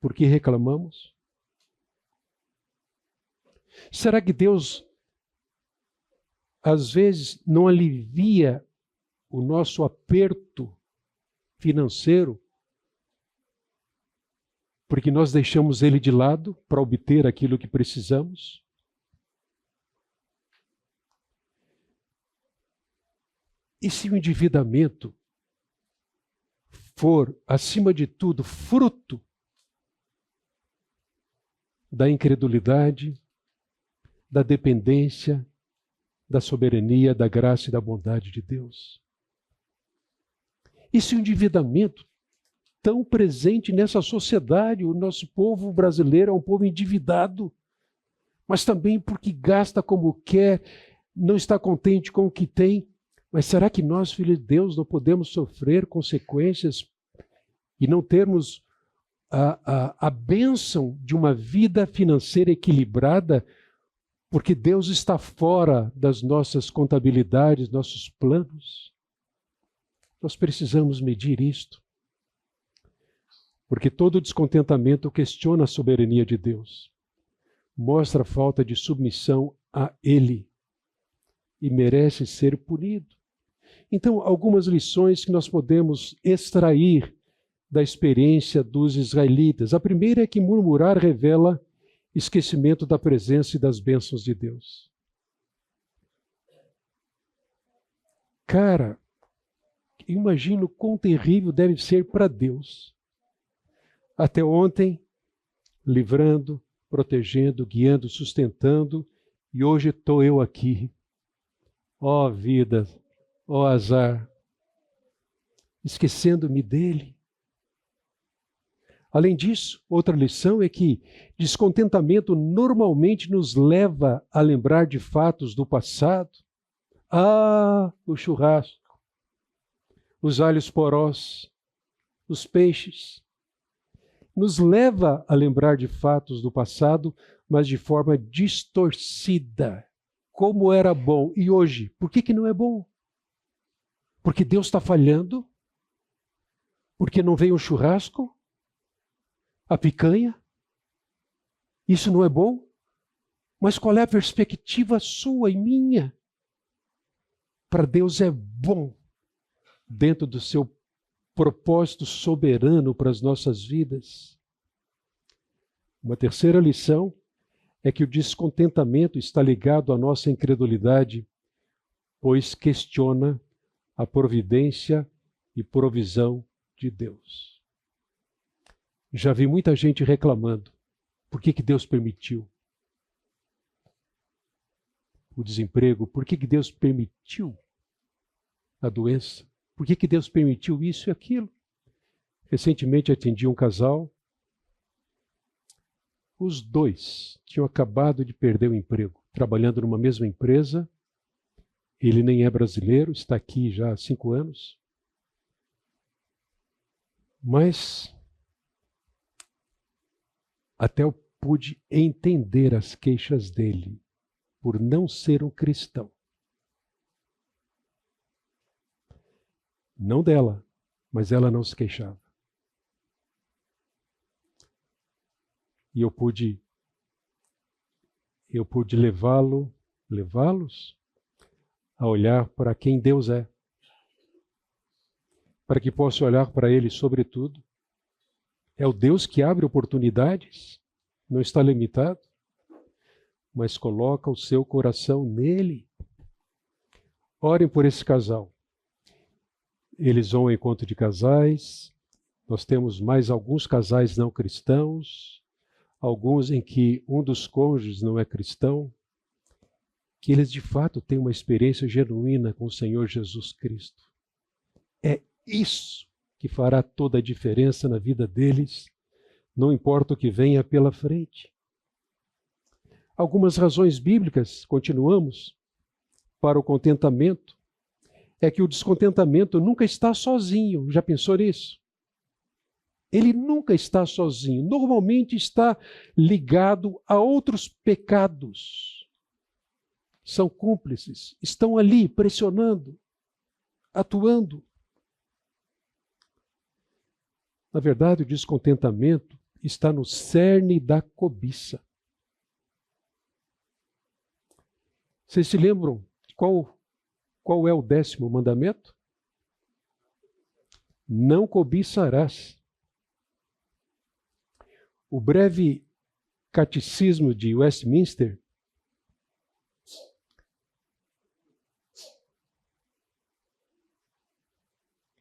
porque reclamamos? Será que Deus às vezes não alivia o nosso aperto financeiro porque nós deixamos ele de lado para obter aquilo que precisamos? E se o endividamento for, acima de tudo, fruto da incredulidade, da dependência, da soberania, da graça e da bondade de Deus? E se o endividamento, tão presente nessa sociedade, o nosso povo brasileiro é um povo endividado, mas também porque gasta como quer, não está contente com o que tem. Mas será que nós, filhos de Deus, não podemos sofrer consequências e não termos a bênção de uma vida financeira equilibrada, porque Deus está fora das nossas contabilidades, nossos planos? Nós precisamos medir isto, porque todo descontentamento questiona a soberania de Deus, mostra a falta de submissão a Ele e merece ser punido. Então, algumas lições que nós podemos extrair da experiência dos israelitas. A primeira é que murmurar revela esquecimento da presença e das bênçãos de Deus. Cara, imagino quão terrível deve ser para Deus. Até ontem, livrando, protegendo, guiando, sustentando, e hoje estou eu aqui. Ó vida, ó azar, esquecendo-me dele. Além disso, outra lição é que descontentamento normalmente nos leva a lembrar de fatos do passado. Ah, o churrasco, os alhos porós, os peixes. Nos leva a lembrar de fatos do passado, mas de forma distorcida. Como era bom. E hoje, por que não é bom? Porque Deus está falhando? Porque não veio o churrasco? A picanha? Isso não é bom? Mas qual é a perspectiva sua e minha? Para Deus é bom, dentro do seu propósito soberano para as nossas vidas. Uma terceira lição é que o descontentamento está ligado à nossa incredulidade, pois questiona a providência e provisão de Deus. Já vi muita gente reclamando. Por que Deus permitiu o desemprego? Por que Deus permitiu a doença? Por que Deus permitiu isso e aquilo? Recentemente atendi um casal. Os dois tinham acabado de perder o emprego, trabalhando numa mesma empresa. Ele nem é brasileiro, está aqui já há 5 anos. Mas até eu pude entender as queixas dele por não ser um cristão. Não dela, mas ela não se queixava. E eu pude levá-los a olhar para quem Deus é, para que possa olhar para Ele sobretudo. É o Deus que abre oportunidades, não está limitado, mas coloca o seu coração nele. Orem por esse casal. Eles vão ao encontro de casais, nós temos mais alguns casais não cristãos, alguns em que um dos cônjuges não é cristão, que eles de fato têm uma experiência genuína com o Senhor Jesus Cristo. É isso que fará toda a diferença na vida deles, não importa o que venha pela frente. Algumas razões bíblicas, continuamos, para o contentamento é que o descontentamento nunca está sozinho. Já pensou nisso? Ele nunca está sozinho. Normalmente está ligado a outros pecados. São cúmplices, estão ali pressionando, atuando. Na verdade, o descontentamento está no cerne da cobiça. Vocês se lembram qual é o 10º mandamento? Não cobiçarás. O breve catecismo de Westminster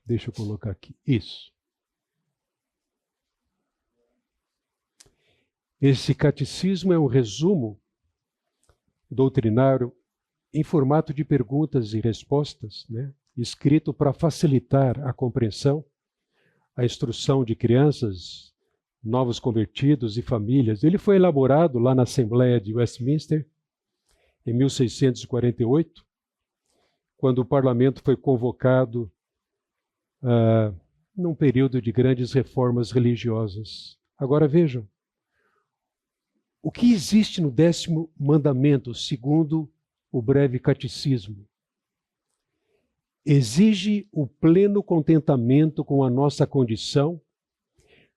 deixa eu colocar aqui. Isso. Esse catecismo é um resumo doutrinário em formato de perguntas e respostas, né? Escrito para facilitar a compreensão, a instrução de crianças, novos convertidos e famílias. Ele foi elaborado lá na Assembleia de Westminster, em 1648, quando o parlamento foi convocado num período de grandes reformas religiosas. Agora vejam, o que existe no 10º mandamento, segundo o breve catecismo? Exige o pleno contentamento com a nossa condição,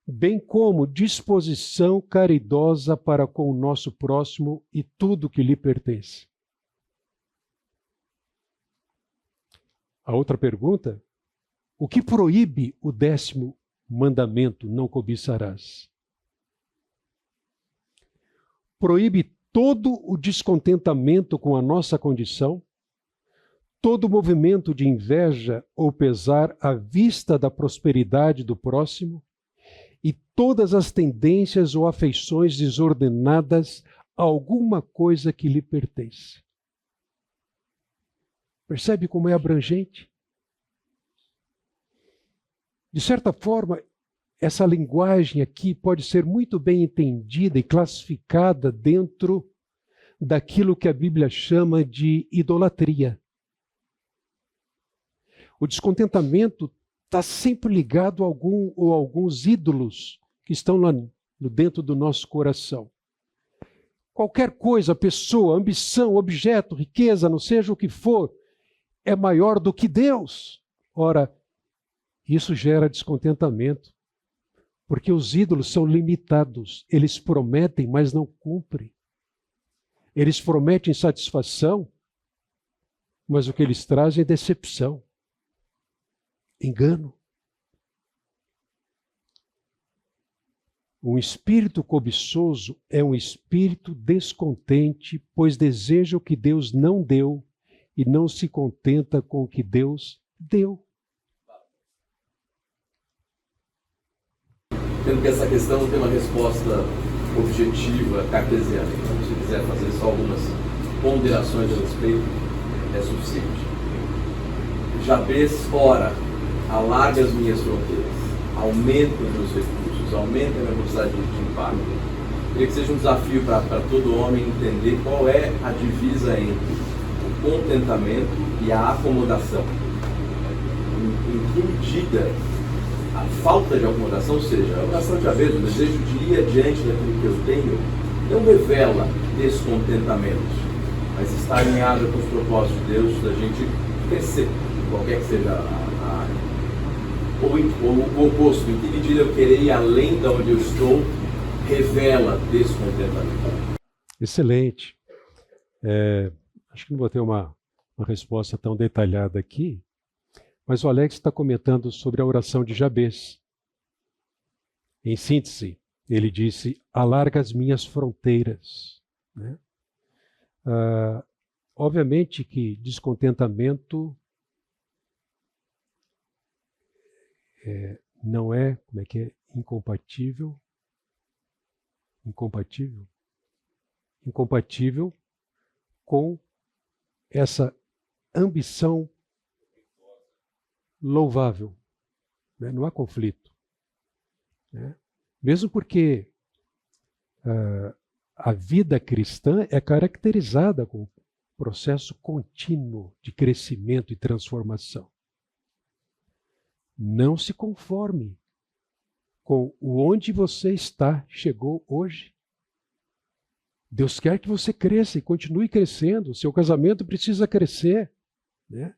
bem como disposição caridosa para com o nosso próximo e tudo que lhe pertence. A outra pergunta: o que proíbe o 10º mandamento, não cobiçarás? Proíbe todo o descontentamento com a nossa condição, todo movimento de inveja ou pesar à vista da prosperidade do próximo e todas as tendências ou afeições desordenadas a alguma coisa que lhe pertence. Percebe como é abrangente? De certa forma, essa linguagem aqui pode ser muito bem entendida e classificada dentro daquilo que a Bíblia chama de idolatria. O descontentamento está sempre ligado a algum ou alguns ídolos que estão lá dentro do nosso coração. Qualquer coisa, pessoa, ambição, objeto, riqueza, não seja o que for, é maior do que Deus. Ora, isso gera descontentamento, porque os ídolos são limitados. Eles prometem, mas não cumprem. Eles prometem satisfação, mas o que eles trazem é decepção, engano. Um espírito cobiçoso é um espírito descontente, pois deseja o que Deus não deu e não se contenta com o que Deus deu. Tendo que essa questão não tem uma resposta objetiva, cartesiana. Então, se quiser fazer só algumas ponderações a respeito, é suficiente. Jabez ora, alarga as minhas fronteiras, aumenta os meus recursos, aumenta a minha velocidade de impacto. Queria que seja um desafio para todo homem entender qual é a divisa entre o contentamento e a acomodação. Em que medida a falta de acomodação, ou seja, a oração de Jabez, o desejo de ir adiante daquilo que eu tenho, não revela descontentamento, mas está alinhado com os propósitos de Deus da gente crescer, qualquer que seja a área. Ou o oposto, em que medida eu querer ir além de onde eu estou, revela descontentamento. Excelente. Acho que não vou ter uma resposta tão detalhada aqui, mas o Alex está comentando sobre a oração de Jabez. Em síntese, ele disse, alarga as minhas fronteiras. Né? Obviamente que descontentamento não é, incompatível com essa ambição louvável. Né? Não há conflito. Né? Mesmo porque a vida cristã é caracterizada processo contínuo de crescimento e transformação. Não se conforme com onde você chegou hoje. Deus quer que você cresça e continue crescendo. O seu casamento precisa crescer, né?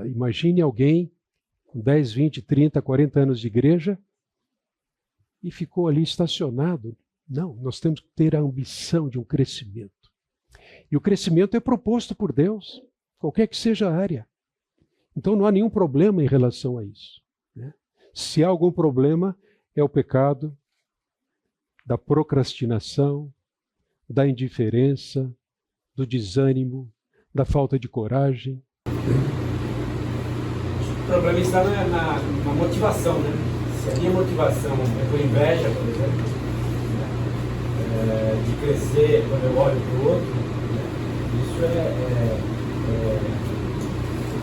Imagine alguém com 10, 20, 30, 40 anos de igreja e ficou ali estacionado. Não, nós temos que ter a ambição de um crescimento. E o crescimento é proposto por Deus, qualquer que seja a área. Então não há nenhum problema em relação a isso, né? Se há algum problema, é o pecado da procrastinação, da indiferença, do desânimo, da falta de coragem. O problema está na motivação, né? Se a minha motivação é por inveja, por exemplo, né? De crescer quando eu olho para o outro, né? Isso é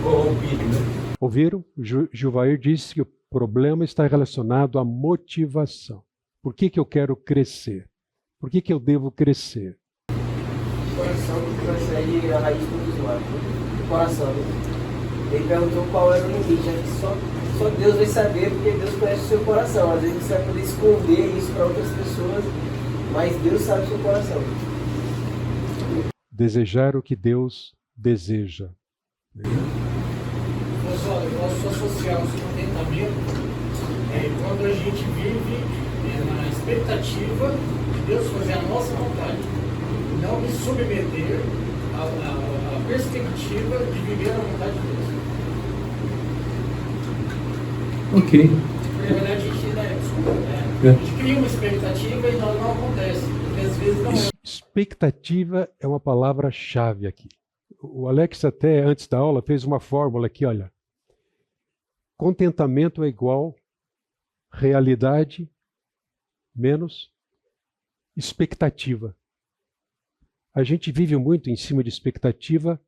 corrompido, né? Ouviram? Juvair disse que o problema está relacionado à motivação. Por que eu quero crescer? Por que eu devo crescer? O coração que vai sair a raiz do usuário. O coração. Ele perguntou qual era o limite. Acho que só Deus vai saber, porque Deus conhece o seu coração. Às vezes você vai poder esconder isso para outras pessoas, mas Deus sabe o seu coração. Desejar o que Deus deseja. Eu posso associar o contentamento quando a gente vive na expectativa de Deus fazer a nossa vontade, não me submeter à perspectiva de viver a vontade de Deus. Ok. Na verdade, a gente cria uma expectativa e não acontece, porque às vezes não é. Expectativa é uma palavra-chave aqui. O Alex até antes da aula fez uma fórmula aqui, olha. Contentamento é igual realidade menos expectativa. A gente vive muito em cima de expectativa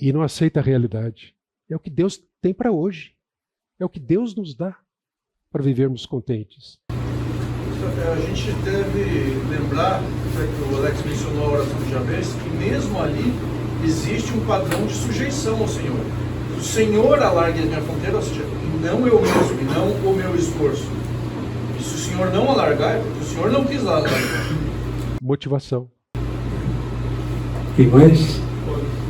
e não aceita a realidade. É o que Deus tem para hoje. É o que Deus nos dá para vivermos contentes. A gente deve lembrar, que o Alex mencionou a oração de Jabez, que mesmo ali existe um padrão de sujeição ao Senhor. O Senhor alargue a minha fronteira, ou seja, não eu mesmo, e não o meu esforço. E se o Senhor não alargar, é porque o Senhor não quis alargar. Motivação. Quem mais?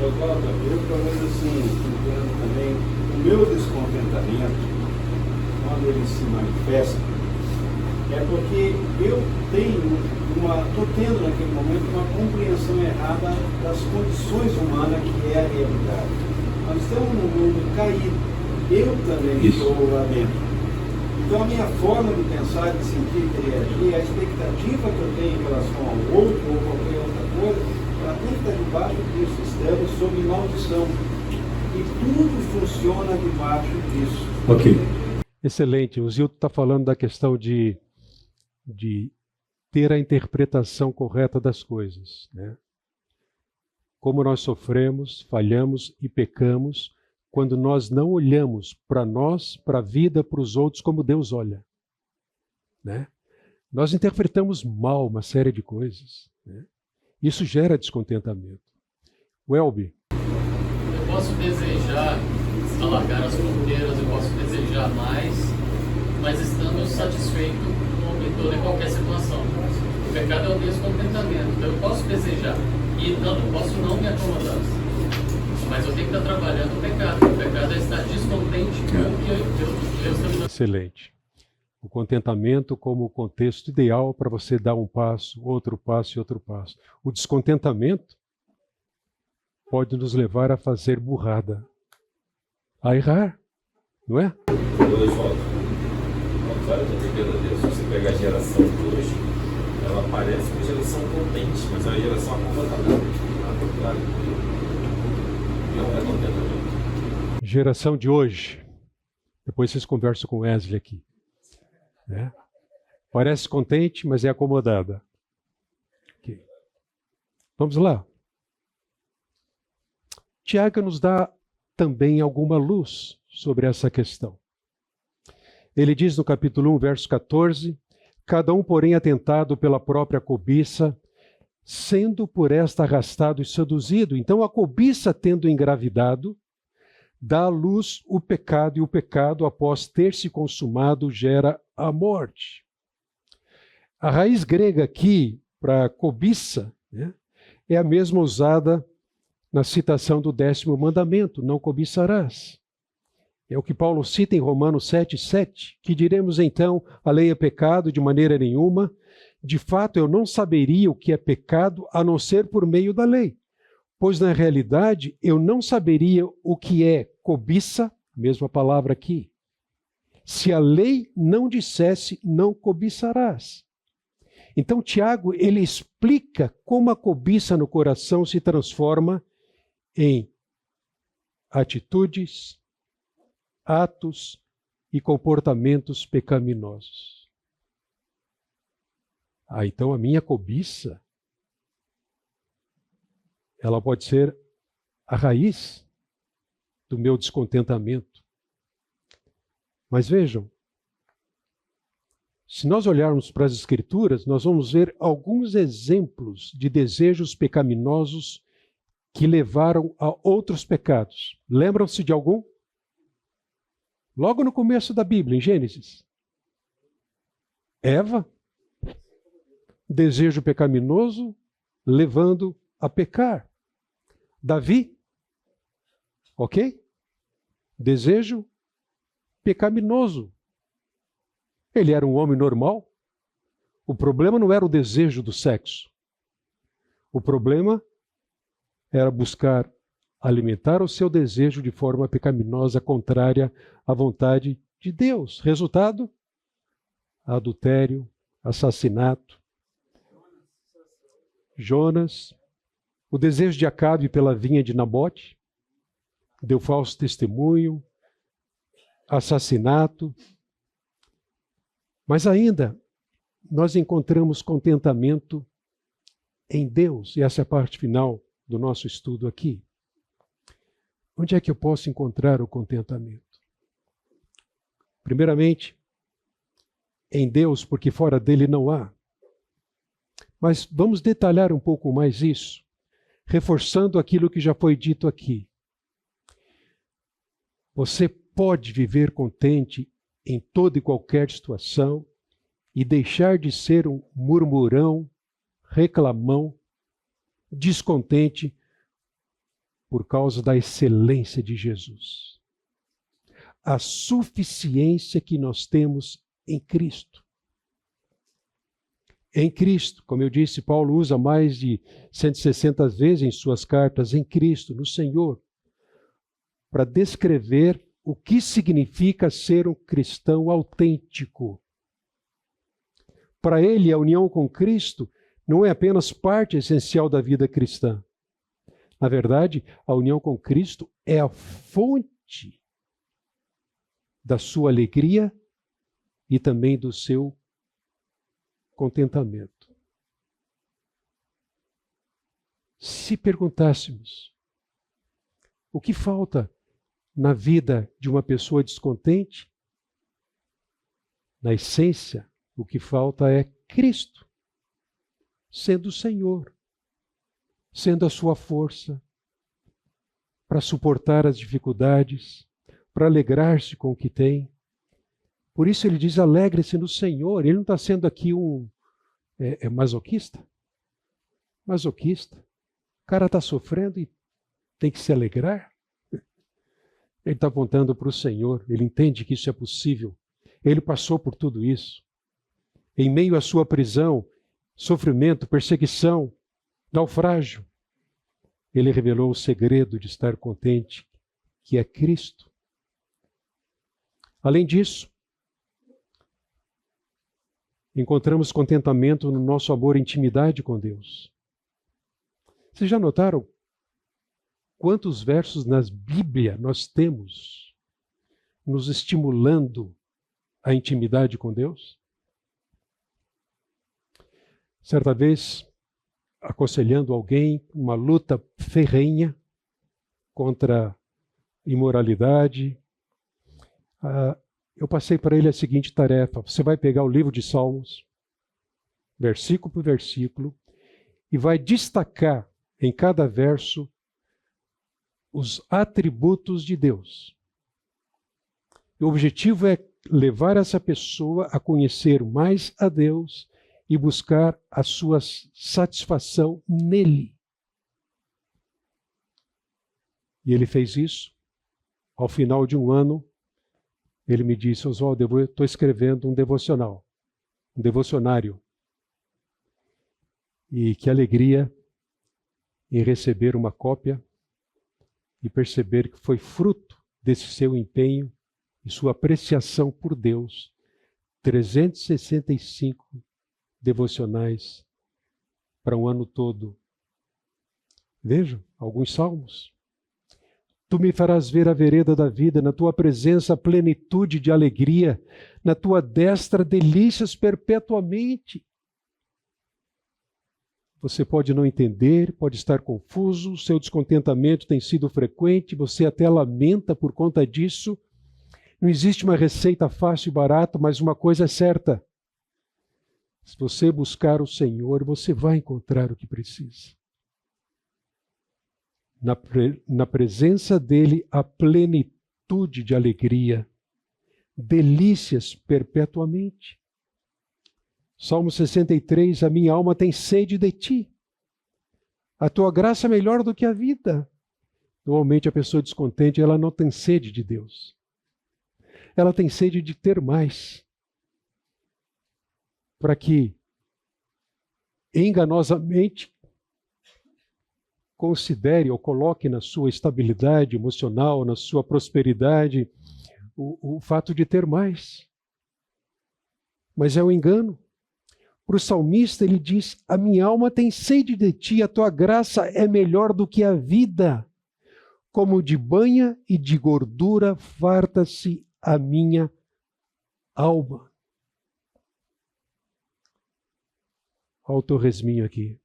Eu pelo menos assim, entendo também o meu descontentamento, quando ele se manifesta, é porque eu estou tendo naquele momento uma compreensão errada das condições humanas que é a realidade. Nós estamos num mundo caído. Eu também estou lá dentro. Então a minha forma de pensar, de sentir, de reagir, a expectativa que eu tenho em relação ao outro ou qualquer outra coisa, ela tem que estar debaixo disso. Estamos sob maldição. E tudo funciona debaixo disso. Ok. Excelente. O Zilton está falando da questão de ter a interpretação correta das coisas, né? Como nós sofremos, falhamos e pecamos quando nós não olhamos para nós, para a vida, para os outros como Deus olha, né? Nós interpretamos mal uma série de coisas, né? Isso gera descontentamento. Welby. Eu posso desejar alargar as fronteiras, eu posso desejar mais, mas estando satisfeito em toda e qualquer situação. O pecado é o descontentamento, então eu posso desejar e não posso não me acomodar. Mas eu tenho que estar trabalhando o pecado. O pecado é estar descontente com o que Deus está me dando. Excelente. O contentamento como o contexto ideal para você dar um passo, outro passo e outro passo. O descontentamento pode nos levar a fazer burrada, a errar, não é? Dois votos. Contrário da Deus, se você pegar a geração de hoje, ela parece uma geração contente, mas é uma geração acomodada. Não é contentamento. Geração de hoje. Depois vocês conversam com o Wesley aqui, né? Parece contente, mas é acomodada. Okay. Vamos lá. Tiago nos dá também alguma luz sobre essa questão. Ele diz no capítulo 1, verso 14, cada um, porém, atentado pela própria cobiça, sendo por esta arrastado e seduzido. Então a cobiça, tendo engravidado, dá à luz o pecado, e o pecado, após ter se consumado, gera a morte. A raiz grega aqui, para cobiça, né, é a mesma usada na citação do 10º mandamento, não cobiçarás. É o que Paulo cita em Romanos 7:7, que diremos então, a lei é pecado de maneira nenhuma. De fato, eu não saberia o que é pecado a não ser por meio da lei, pois na realidade eu não saberia o que é cobiça, mesma palavra aqui, se a lei não dissesse não cobiçarás. Então Tiago, ele explica como a cobiça no coração se transforma em atitudes, atos e comportamentos pecaminosos. Então a minha cobiça, ela pode ser a raiz do meu descontentamento. Mas vejam, se nós olharmos para as Escrituras, nós vamos ver alguns exemplos de desejos pecaminosos que levaram a outros pecados. Lembram-se de algum? Logo no começo da Bíblia, em Gênesis. Eva, desejo pecaminoso levando a pecar. Davi, ok? Desejo pecaminoso. Ele era um homem normal. O problema não era o desejo do sexo. O problema era buscar alimentar o seu desejo de forma pecaminosa, contrária à vontade de Deus. Resultado? Adultério, assassinato. Jonas, o desejo de Acabe pela vinha de Nabote, deu falso testemunho, assassinato. Mas ainda, nós encontramos contentamento em Deus, e essa é a parte final do nosso estudo aqui. Onde é que eu posso encontrar o contentamento? Primeiramente, em Deus, porque fora dele não há. Mas vamos detalhar um pouco mais isso, reforçando aquilo que já foi dito aqui. Você pode viver contente em toda e qualquer situação e deixar de ser um murmurão, reclamão, descontente por causa da excelência de Jesus. A suficiência que nós temos em Cristo. Em Cristo, como eu disse, Paulo usa mais de 160 vezes em suas cartas, em Cristo, no Senhor, para descrever o que significa ser um cristão autêntico. Para ele, a união com Cristo não é apenas parte essencial da vida cristã. Na verdade, a união com Cristo é a fonte da sua alegria e também do seu contentamento. Se perguntássemos o que falta na vida de uma pessoa descontente, na essência, o que falta é Cristo, sendo o Senhor, sendo a sua força para suportar as dificuldades, para alegrar-se com o que tem. Por isso ele diz, alegre-se no Senhor. Ele não está sendo aqui um masoquista. Masoquista. O cara está sofrendo e tem que se alegrar. Ele está apontando para o Senhor. Ele entende que isso é possível. Ele passou por tudo isso. Em meio à sua prisão, sofrimento, perseguição, naufrágio, ele revelou o segredo de estar contente, que é Cristo. Além disso, encontramos contentamento no nosso amor e intimidade com Deus. Vocês já notaram quantos versos na Bíblia nós temos nos estimulando a intimidade com Deus? Certa vez, aconselhando alguém, uma luta ferrenha contra imoralidade, eu passei para ele a seguinte tarefa: você vai pegar o livro de Salmos, versículo por versículo, e vai destacar em cada verso os atributos de Deus. O objetivo é levar essa pessoa a conhecer mais a Deus e buscar a sua satisfação nele. E ele fez isso. Ao final de um ano, ele me disse: Oswaldo, eu estou escrevendo um devocional, um devocionário. E que alegria em receber uma cópia e perceber que foi fruto desse seu empenho e sua apreciação por Deus. 365 devocionais para um ano todo. Vejam, alguns salmos. Tu me farás ver a vereda da vida, na tua presença plenitude de alegria, na tua destra delícias perpetuamente. Você pode não entender, pode estar confuso, o seu descontentamento tem sido frequente, você até lamenta por conta disso. Não existe uma receita fácil e barata, mas uma coisa é certa. Se você buscar o Senhor, você vai encontrar o que precisa. Na presença dele, a plenitude de alegria, delícias perpetuamente. Salmo 63, a minha alma tem sede de ti. A tua graça é melhor do que a vida. Normalmente a pessoa descontente, ela não tem sede de Deus. Ela tem sede de ter mais. Para que, enganosamente, considere ou coloque na sua estabilidade emocional, na sua prosperidade, o fato de ter mais. Mas é um engano. Para o salmista ele diz: a minha alma tem sede de ti, a tua graça é melhor do que a vida. Como de banha e de gordura farta-se a minha alma. Olha o torresminho aqui.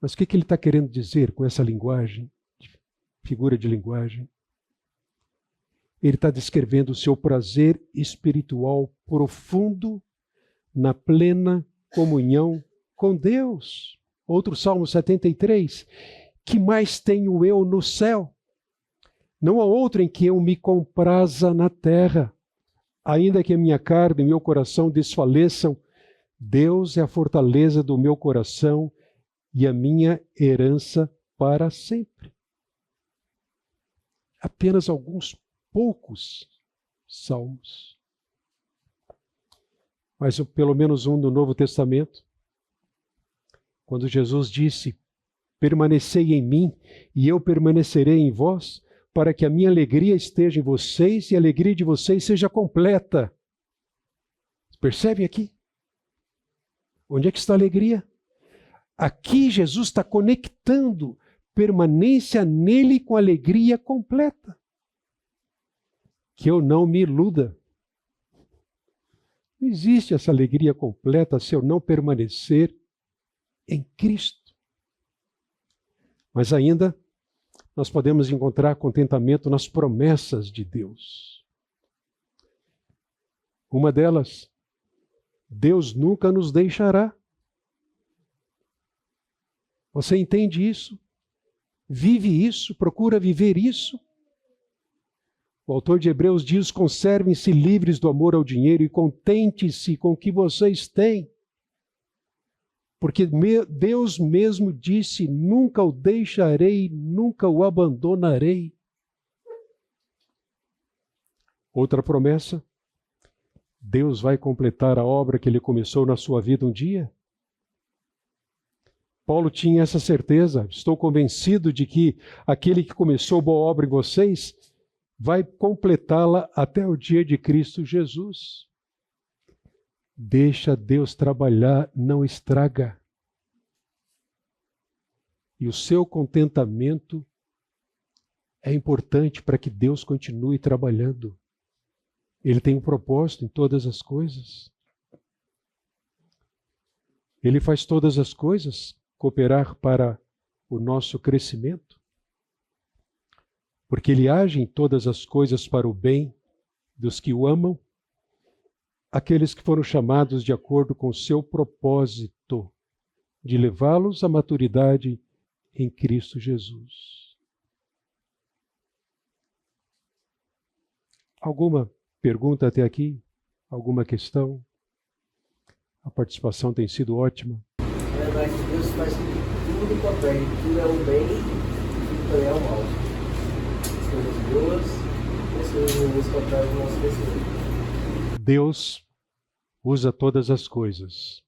Mas o que ele está querendo dizer com essa linguagem, figura de linguagem? Ele está descrevendo o seu prazer espiritual profundo na plena comunhão com Deus. Outro Salmo 73. Que mais tenho eu no céu? Não há outro em que eu me compraza na terra. Ainda que a minha carne e meu coração desfaleçam, Deus é a fortaleza do meu coração e a minha herança para sempre. Apenas alguns poucos salmos. Mas pelo menos um no Novo Testamento. Quando Jesus disse: permanecei em mim e eu permanecerei em vós, para que a minha alegria esteja em vocês e a alegria de vocês seja completa. Percebem aqui? Onde é que está a alegria? Aqui Jesus está conectando permanência nele com alegria completa. Que eu não me iluda. Não existe essa alegria completa se eu não permanecer em Cristo. Mas ainda nós podemos encontrar contentamento nas promessas de Deus. Uma delas, Deus nunca nos deixará. Você entende isso? Vive isso? Procura viver isso? O autor de Hebreus diz: conservem-se livres do amor ao dinheiro e contente-se com o que vocês têm. Porque Deus mesmo disse: nunca o deixarei, nunca o abandonarei. Outra promessa: Deus vai completar a obra que Ele começou na sua vida um dia. Paulo tinha essa certeza: estou convencido de que aquele que começou boa obra em vocês vai completá-la até o dia de Cristo Jesus. Deixa Deus trabalhar, não estraga. E o seu contentamento é importante para que Deus continue trabalhando. Ele tem um propósito em todas as coisas. Ele faz todas as coisas cooperar para o nosso crescimento. Porque Ele age em todas as coisas para o bem dos que o amam, aqueles que foram chamados de acordo com o seu propósito. de levá-los à maturidade em Cristo Jesus. Alguma pergunta até aqui? Alguma questão? A participação tem sido ótima. É verdade que Deus faz com que tudo coopere, tudo é o bem e tudo também é o mal. As coisas boas e as coisas ruins cooperam com o nosso crescimento. Deus usa todas as coisas,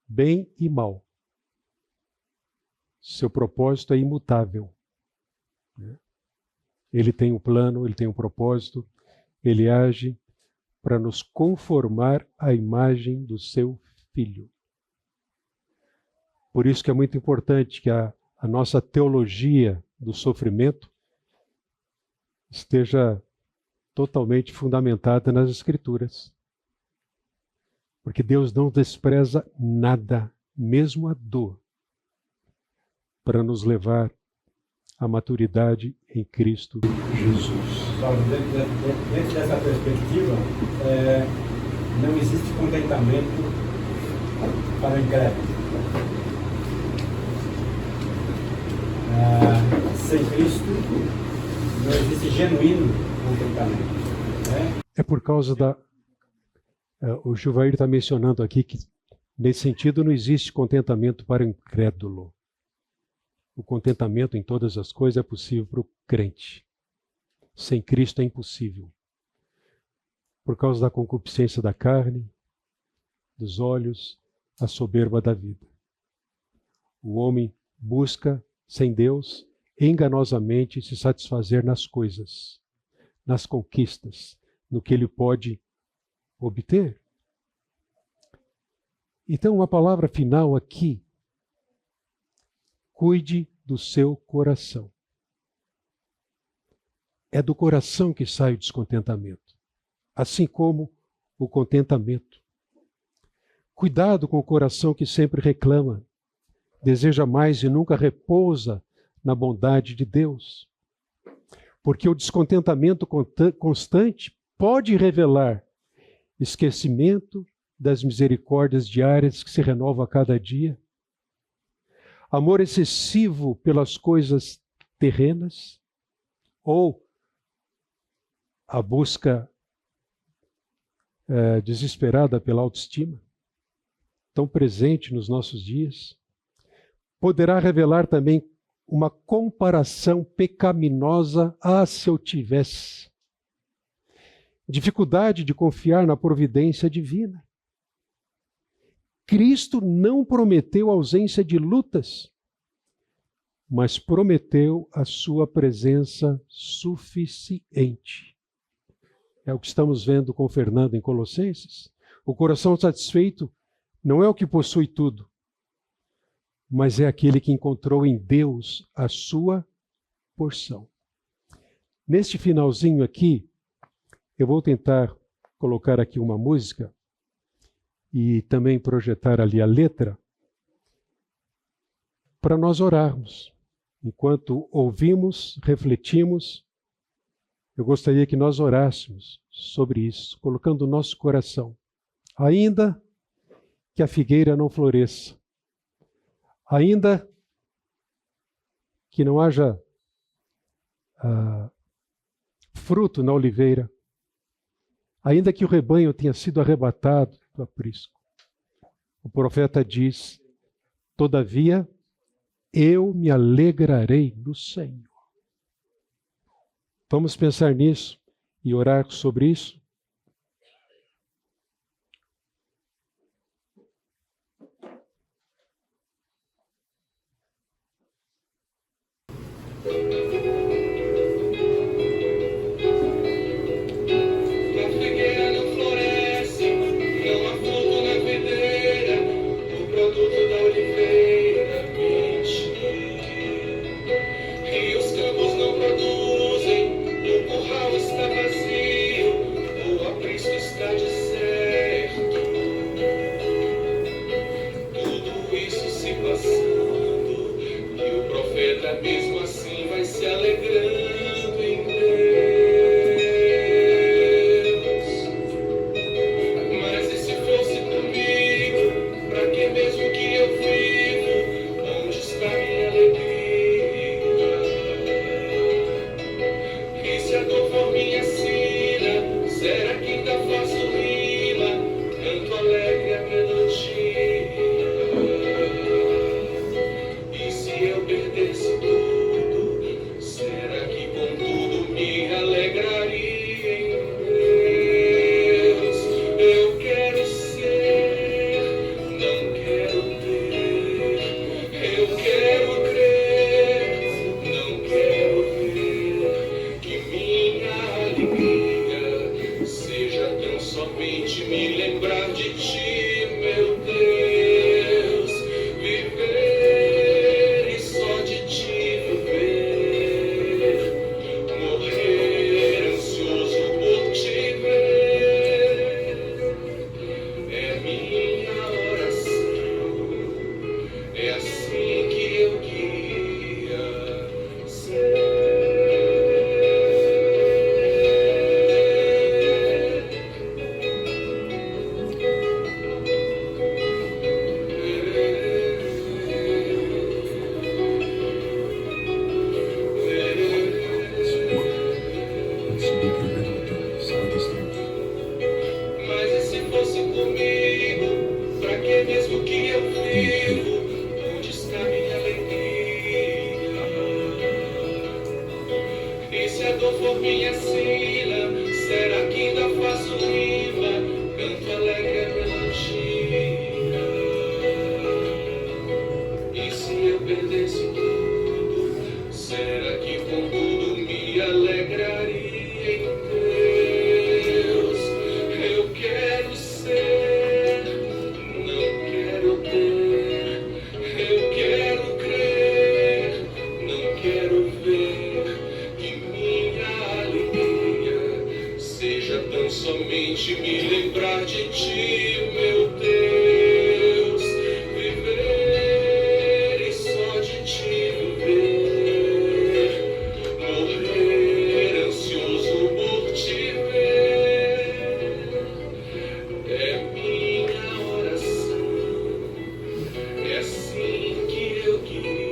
bem e mal. Seu propósito é imutável. Ele tem um plano, ele tem um propósito, ele age para nos conformar à imagem do seu Filho. Por isso que é muito importante que a nossa teologia do sofrimento esteja totalmente fundamentada nas Escrituras. Porque Deus não despreza nada, mesmo a dor, para nos levar à maturidade em Cristo Jesus. Dentro dessa perspectiva, não existe contentamento para o incrédulo. Sem Cristo, não existe genuíno contentamento. É por causa da... O Gilvair está mencionando aqui que, nesse sentido, não existe contentamento para o incrédulo. O contentamento em todas as coisas é possível para o crente. Sem Cristo é impossível. Por causa da concupiscência da carne, dos olhos, a soberba da vida. O homem busca, sem Deus, enganosamente se satisfazer nas coisas, nas conquistas, no que ele pode obter. Então, a palavra final aqui, cuide do seu coração. É do coração que sai o descontentamento, assim como o contentamento. Cuidado com o coração que sempre reclama, deseja mais e nunca repousa na bondade de Deus. Porque o descontentamento constante pode revelar esquecimento das misericórdias diárias que se renovam a cada dia, amor excessivo pelas coisas terrenas, ou a busca desesperada pela autoestima, tão presente nos nossos dias. Poderá revelar também uma comparação pecaminosa, se eu tivesse. Dificuldade de confiar na providência divina. Cristo não prometeu ausência de lutas, mas prometeu a sua presença suficiente. É o que estamos vendo com Fernando em Colossenses. O coração satisfeito não é o que possui tudo, mas é aquele que encontrou em Deus a sua porção. Neste finalzinho aqui, eu vou tentar colocar aqui uma música e também projetar ali a letra para nós orarmos. Enquanto ouvimos, refletimos, eu gostaria que nós orássemos sobre isso, colocando o nosso coração. Ainda que a figueira não floresça, ainda que não haja fruto na oliveira, ainda que o rebanho tenha sido arrebatado do aprisco, o profeta diz: todavia eu me alegrarei no Senhor. Vamos pensar nisso e orar sobre isso? E os campos não produzem, e o curral está vazio. canto alegre a melodia. E se eu perdesse tudo, será que com tudo me alegraria em Deus? Eu quero ser, não quero ter. Eu quero crer, não quero ver. Que minha alegria seja tão somente me lembrar de ti, meu Deus. Viver e só de ti viver. Morrer ansioso por te ver. É minha oração. É assim que eu queria ser. Mas e se fosse comigo, pra que mesmo que eu vivo? Onde está minha alegria? E se a dor for minha sina, será que ainda faço rima? Canto alegre a melodia. E se eu perdesse tudo, será que com tudo me alegraria em Deus? Eu quero ser, não quero ter. Eu quero crer, não quero ver. Que minha alegria seja tão somente me lembrar de ti, meu Deus. Viver e só de ti viver. Morrer ansioso por te ver. É minha oração. É assim que eu queria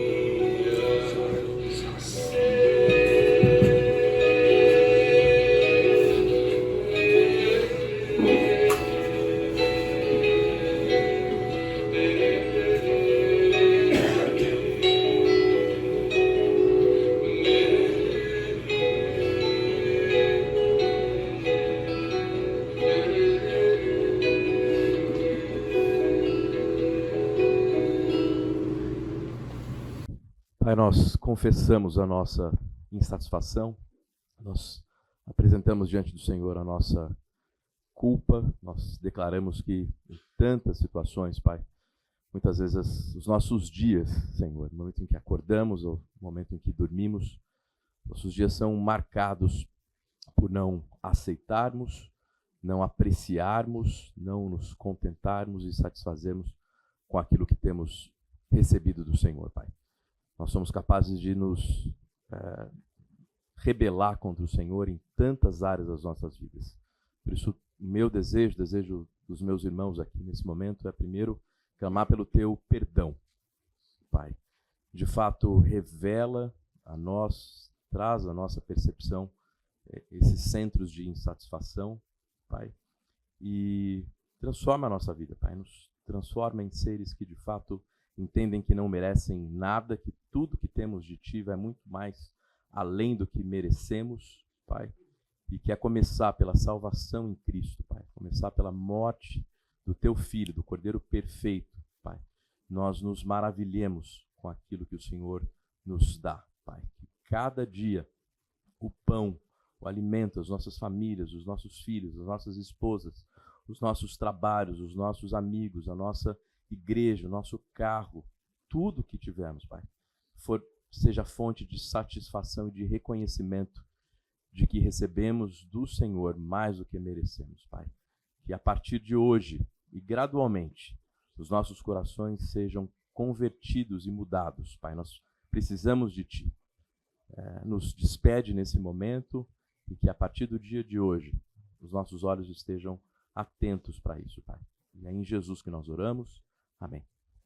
Pai, nós confessamos a nossa insatisfação, nós apresentamos diante do Senhor a nossa culpa, nós declaramos que em tantas situações, Pai, muitas vezes os nossos dias, Senhor, no momento em que acordamos ou no momento em que dormimos, nossos dias são marcados por não aceitarmos, não apreciarmos, não nos contentarmos e satisfazermos com aquilo que temos recebido do Senhor, Pai. Nós somos capazes de nos rebelar contra o Senhor em tantas áreas das nossas vidas. Por isso, o meu desejo, o desejo dos meus irmãos aqui nesse momento é primeiro clamar pelo teu perdão, Pai. De fato, revela a nós, traz a nossa percepção esses centros de insatisfação, Pai, e transforma a nossa vida, Pai. Nos transforma em seres que de fato entendem que não merecem nada, que tudo que temos de Ti vai muito mais além do que merecemos, Pai, e que é começar pela salvação em Cristo, Pai, começar pela morte do Teu Filho, do Cordeiro perfeito, Pai. Nós nos maravilhemos com aquilo que o Senhor nos dá, Pai. Que cada dia o pão, o alimento, as nossas famílias, os nossos filhos, as nossas esposas, os nossos trabalhos, os nossos amigos, a nossa igreja, o nosso carro, tudo que tivermos, Pai, seja fonte de satisfação e de reconhecimento de que recebemos do Senhor mais do que merecemos, Pai. Que a partir de hoje e gradualmente os nossos corações sejam convertidos e mudados, Pai. Nós precisamos de Ti. Nos despede nesse momento e que a partir do dia de hoje os nossos olhos estejam atentos para isso, Pai. E é em Jesus que nós oramos. Amém.